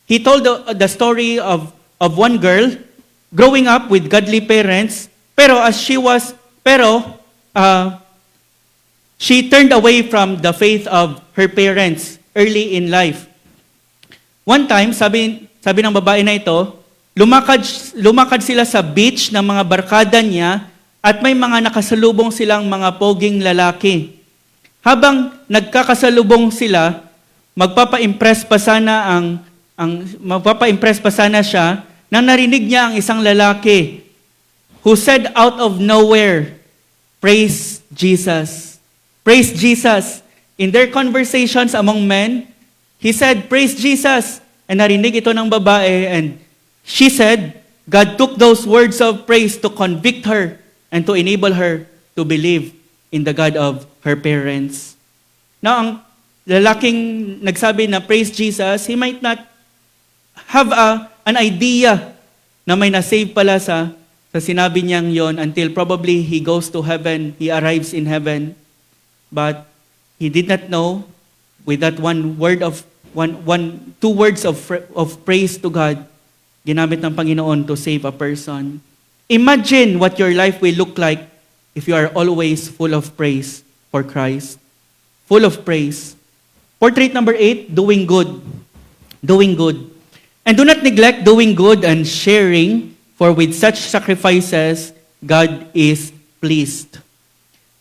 he told the story of one girl growing up with godly parents, pero she turned away from the faith of her parents early in life. One time, sabi ng babae na ito, lumakad sila sa beach ng mga barkada niya at may mga nakasalubong silang mga poging lalaki. Habang nagkakasalubong sila, magpapa-impress pa sana siya nang narinig niya ang isang lalaki who said out of nowhere, praise Jesus. Praise Jesus. In their conversations among men, he said, praise Jesus. And narinig ito ng babae and she said, God took those words of praise to convict her and to enable her to believe in the God of her parents. Now, ang lalaking nagsabi na praise Jesus, he might not have an idea na may na-save pala sa sinabi niyang yon until probably he goes to heaven, he arrives in heaven. But he did not know with that two words of praise to God, ginamit ng Panginoon to save a person. Imagine what your life will look like if you are always full of praise for Christ. Full of praise. Portrait number 8, doing good. Doing good. And do not neglect doing good and sharing, for with such sacrifices, God is pleased.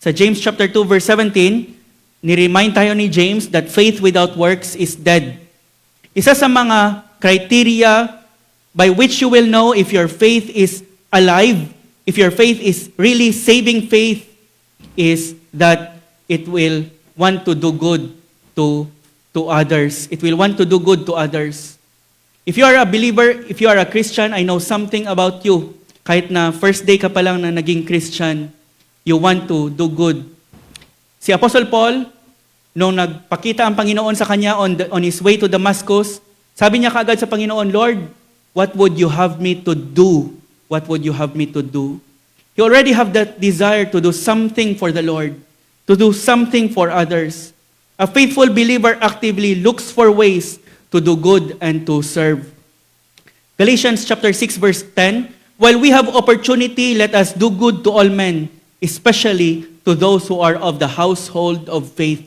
Sa James chapter 2, verse 17, ni-remind tayo ni James that faith without works is dead. Isa sa mga criteria by which you will know if your faith is alive, if your faith is really saving faith, is that it will want to do good to others. It will want to do good to others. If you are a believer, if you are a Christian, I know something about you. Kahit na first day ka pa lang na naging Christian, you want to do good. Si Apostle Paul, nung nagpakita ang Panginoon sa kanya on his way to Damascus, sabi niya kaagad sa Panginoon, Lord, what would you have me to do? What would you have me to do? You already have that desire to do something for the Lord, to do something for others. A faithful believer actively looks for ways to do good and to serve. Galatians chapter 6 verse 10, while we have opportunity, let us do good to all men, especially to those who are of the household of faith.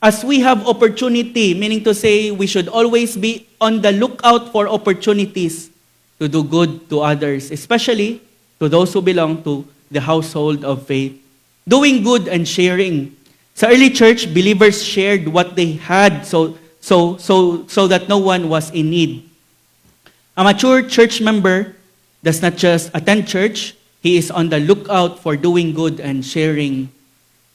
As we have opportunity, meaning to say we should always be on the lookout for opportunities to do good to others, especially to those who belong to the household of faith. Doing good and sharing. Sa early church, believers shared what they had so that no one was in need. A mature church member does not just attend church, he is on the lookout for doing good and sharing.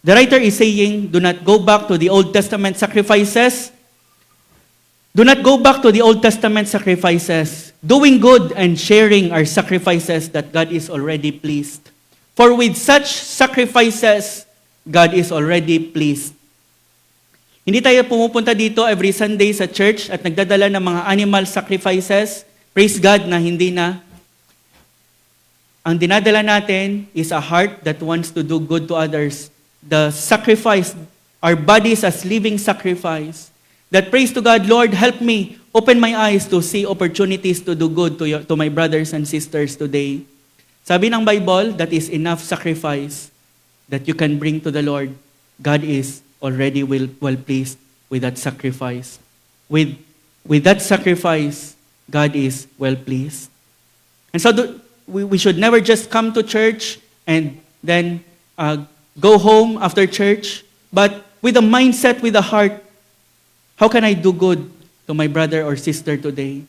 The writer is saying, do not go back to the Old Testament sacrifices. Do not go back to the Old Testament sacrifices. Doing good and sharing are sacrifices that God is already pleased. For with such sacrifices, God is already pleased. Hindi tayo pumupunta dito every Sunday sa church at nagdadala ng mga animal sacrifices. Praise God na hindi na. Ang dinadala natin is a heart that wants to do good to others. The sacrifice, our bodies as living sacrifice. That praise to God, Lord, help me open my eyes to see opportunities to do good to my brothers and sisters today. Sabi ng Bible, that is enough sacrifice that you can bring to the Lord. God is already well pleased with that sacrifice. With that sacrifice, God is well pleased. And so we should never just come to church and then go home after church, but with a mindset, with a heart, how can I do good to my brother or sister today?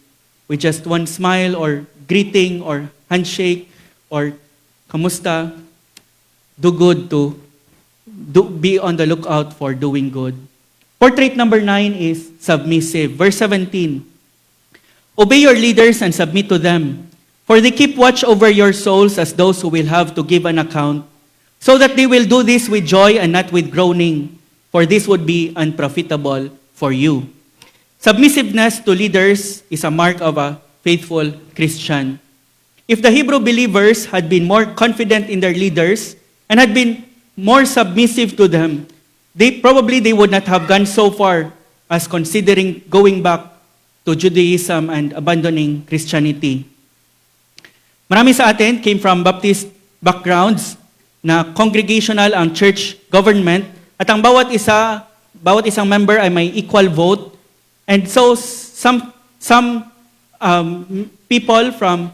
With just one smile or greeting or handshake or kamusta, do good be on the lookout for doing good. Portrait number 9 is submissive. Verse 17, obey your leaders and submit to them, for they keep watch over your souls as those who will have to give an account, so that they will do this with joy and not with groaning, for this would be unprofitable for you. Submissiveness to leaders is a mark of a faithful Christian. If the Hebrew believers had been more confident in their leaders and had been more submissive to them, they would not have gone so far as considering going back to Judaism and abandoning Christianity. Marami sa atin came from Baptist backgrounds na congregational ang church government at ang bawat isang member ay may equal vote. And so some people from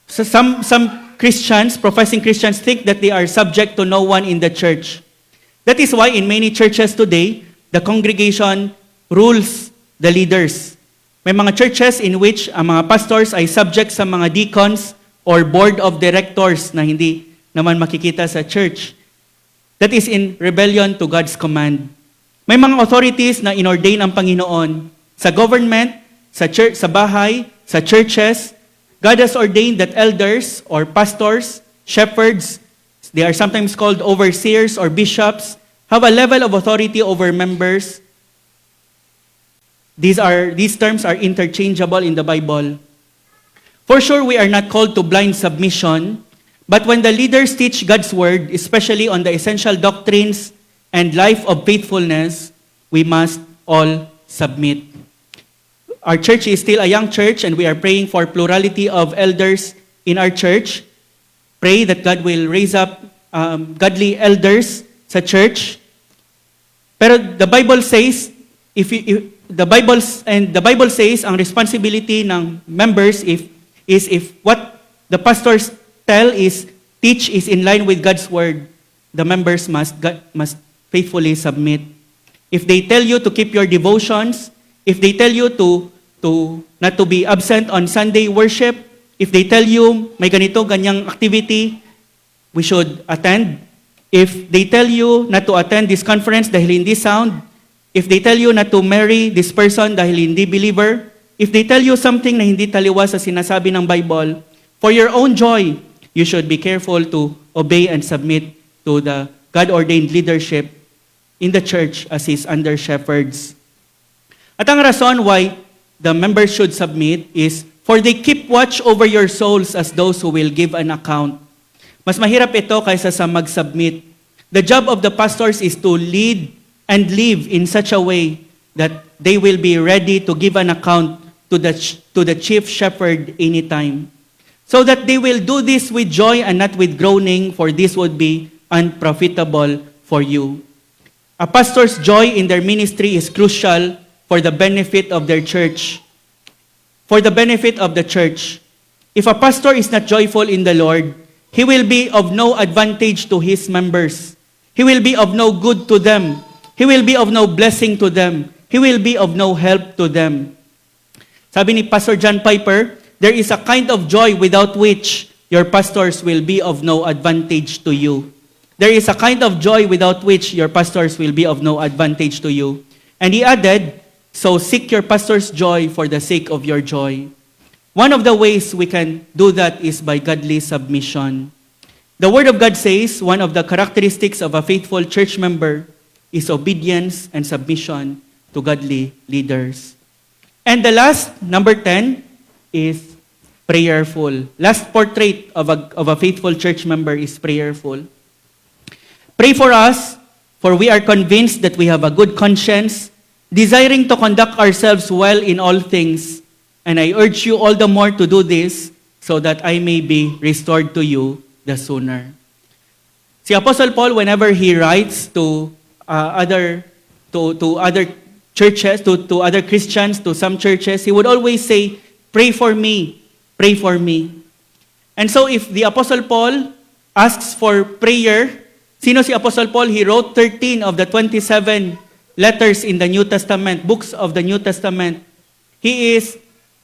some Christians, professing Christians, think that they are subject to no one in the church. That is why in many churches today, the congregation rules the leaders. May mga churches in which ang mga pastors ay subject sa mga deacons or board of directors na hindi naman makikita sa church. That is in rebellion to God's command. May mga authorities na inordain ang Panginoon sa government, sa church, sa bahay, sa churches. God has ordained that elders or pastors, shepherds, they are sometimes called overseers or bishops, have a level of authority over members. These terms are interchangeable in the Bible. For sure, we are not called to blind submission, but when the leaders teach God's word, especially on the essential doctrines and life of faithfulness, we must all submit. Our church is still a young church, and we are praying for plurality of elders in our church. Pray that God will raise up godly elders sa church. Pero the Bible says, the Bible says ang responsibility ng members if what the pastors teach is in line with God's word, the members must faithfully submit. If they tell you to keep your devotions, if they tell you to not to be absent on Sunday worship, if they tell you may ganyang activity, we should attend. If they tell you not to attend this conference dahil hindi sound, if they tell you not to marry this person dahil hindi believer, if they tell you something na hindi taliwas sa sinasabi ng Bible, for your own joy, you should be careful to obey and submit to the God-ordained leadership in the church as His under-shepherds. At ang rason why the members should submit is, for they keep watch over your souls as those who will give an account. Mas mahirap ito kaysa sa mag-submit. The job of the pastors is to lead and live in such a way that they will be ready to give an account to the chief shepherd anytime. So that they will do this with joy and not with groaning, for this would be unprofitable for you. A pastor's joy in their ministry is crucial for the benefit of their church. For the benefit of the church. If a pastor is not joyful in the Lord, he will be of no advantage to his members. He will be of no good to them. He will be of no blessing to them. He will be of no help to them. Sabi ni Pastor John Piper, there is a kind of joy without which your pastors will be of no advantage to you. There is a kind of joy without which your pastors will be of no advantage to you. And he added, so seek your pastor's joy for the sake of your joy. One of the ways we can do that is by godly submission. The Word of God says one of the characteristics of a faithful church member is obedience and submission to godly leaders. And the last, number 10, is prayerful. Last portrait of a faithful church member is prayerful. Pray for us, for we are convinced that we have a good conscience, desiring to conduct ourselves well in all things. And I urge you all the more to do this, so that I may be restored to you the sooner. Si Apostle Paul, whenever he writes to other churches, to other Christians, to some churches, he would always say, pray for me, pray for me. And so if the Apostle Paul asks for prayer, sino si Apostle Paul? He wrote 13 of the 27 letters in the New Testament, books of the New Testament. He is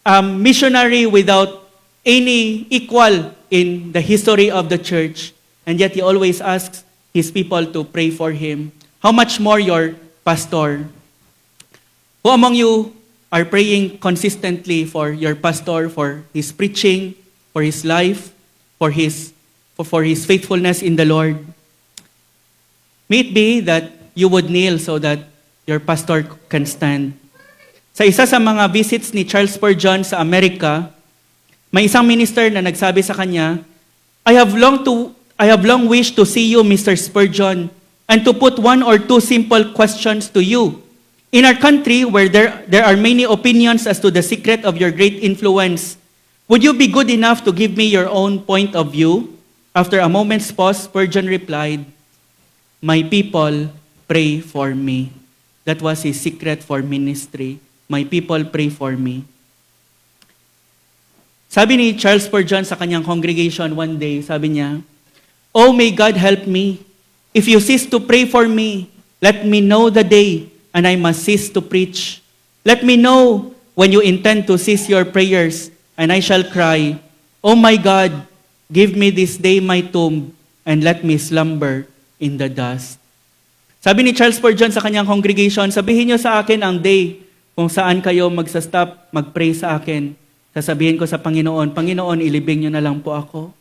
a missionary without any equal in the history of the church. And yet he always asks his people to pray for him. How much more your pastor? Who among you are praying consistently for your pastor, for his preaching, for his life, for his faithfulness in the Lord? May it be that you would kneel so that your pastor can stand. Sa isa sa mga visits ni Charles Spurgeon sa Amerika, may isang minister na nagsabi sa kanya, I have long wished to see you, Mr. Spurgeon, and to put one or two simple questions to you. In our country, where there are many opinions as to the secret of your great influence, would you be good enough to give me your own point of view? After a moment's pause, Spurgeon replied, my people pray for me. That was his secret for ministry. My people pray for me. Sabi ni Charles Spurgeon sa kanyang congregation one day, sabi niya, oh, may God help me. If you cease to pray for me, let me know the day, and I must cease to preach. Let me know when you intend to cease your prayers, and I shall cry, oh my God, give me this day my tomb, and let me slumber in the dust. Sabi ni Charles Spurgeon sa kanyang congregation, sabihin niyo sa akin ang day kung saan kayo magsa-stop, mag-pray sa akin. Sasabihin ko sa Panginoon, Panginoon, ilibing niyo na lang po ako.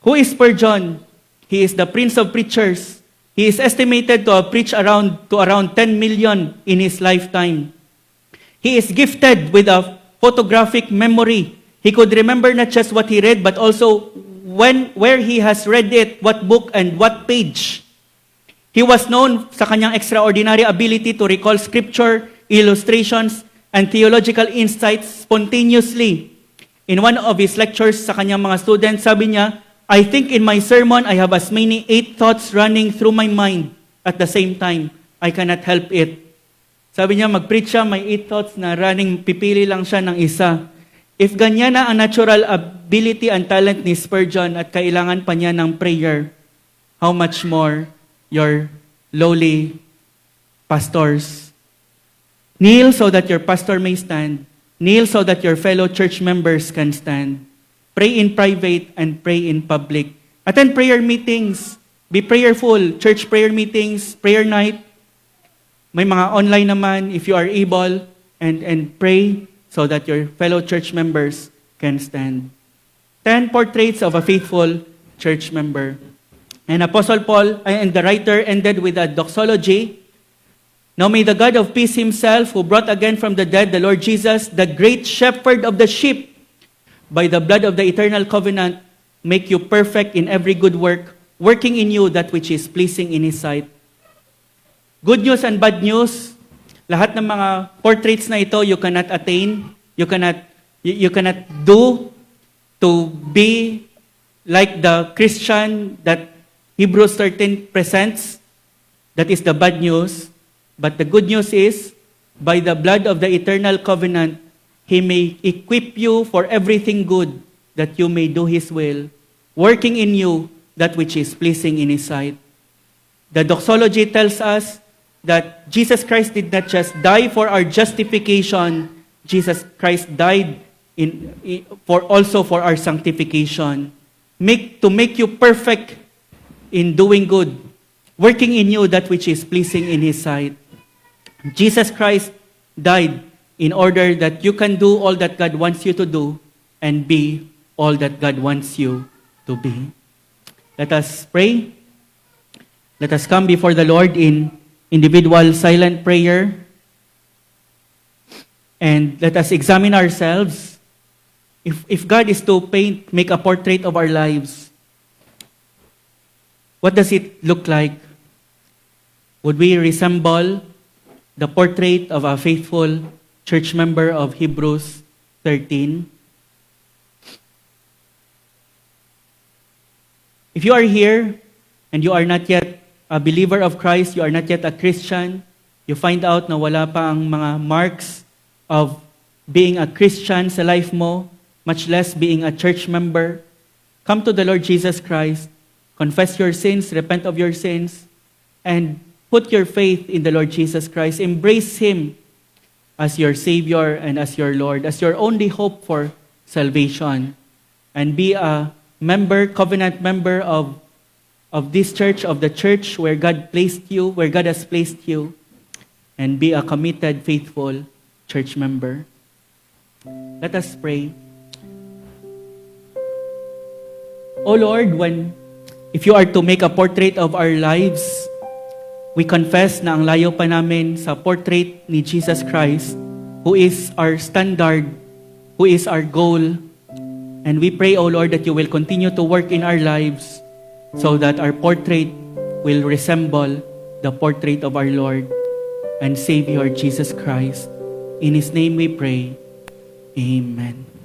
Who is Spurgeon? He is the Prince of Preachers. He is estimated to have preached around 10 million in his lifetime. He is gifted with a photographic memory. He could remember not just what he read, but also where he has read it, what book and what page. He was known sa kanyang extraordinary ability to recall scripture, illustrations, and theological insights spontaneously. In one of his lectures sa kanyang mga students, sabi niya, I think in my sermon, I have as many 8 thoughts running through my mind at the same time. I cannot help it. Sabi niya, mag-preach siya, may 8 thoughts na running, pipili lang siya ng isa. If ganyan na ang natural ability and talent ni Spurgeon at kailangan pa niya ng prayer, how much more your lowly pastors? Kneel so that your pastor may stand. Kneel so that your fellow church members can stand. Pray in private and pray in public. Attend prayer meetings. Be prayerful. Church prayer meetings, prayer night. May mga online naman if you are able. And pray so that your fellow church members can stand. 10 portraits of a faithful church member. And Apostle Paul and the writer ended with a doxology. Now may the God of peace himself, who brought again from the dead the Lord Jesus, the great shepherd of the sheep, by the blood of the eternal covenant, make you perfect in every good work, working in you that which is pleasing in His sight. Good news and bad news, lahat ng mga portraits na ito you cannot attain, you cannot do to be like the Christian that Hebrews 13 presents. That is the bad news. But the good news is, by the blood of the eternal covenant, He may equip you for everything good, that you may do His will, working in you that which is pleasing in His sight. The doxology tells us that Jesus Christ did not just die for our justification, Jesus Christ died also for our sanctification. To make you perfect in doing good, working in you that which is pleasing in His sight. Jesus Christ died in order that you can do all that God wants you to do and be all that God wants you to be. Let us pray. Let us come before the Lord in individual silent prayer. And let us examine ourselves. If God is to make a portrait of our lives, what does it look like? Would we resemble the portrait of a faithful church member of Hebrews 13? If you are here and you are not yet a believer of Christ, you are not yet a Christian, you find out na wala pa ang mga marks of being a Christian sa life mo, much less being a church member. Come to the Lord Jesus Christ, confess your sins, repent of your sins, and put your faith in the Lord Jesus Christ. Embrace Him as your Savior and as your Lord, as your only hope for salvation. And be a member, covenant member of this church, of the church where God placed you, where God has placed you. And be a committed, faithful church member. Let us pray. O Lord, if you are to make a portrait of our lives, we confess na ang layo pa namin sa portrait ni Jesus Christ, who is our standard, who is our goal. And we pray, O Lord, that you will continue to work in our lives so that our portrait will resemble the portrait of our Lord and Savior Jesus Christ. In His name we pray. Amen.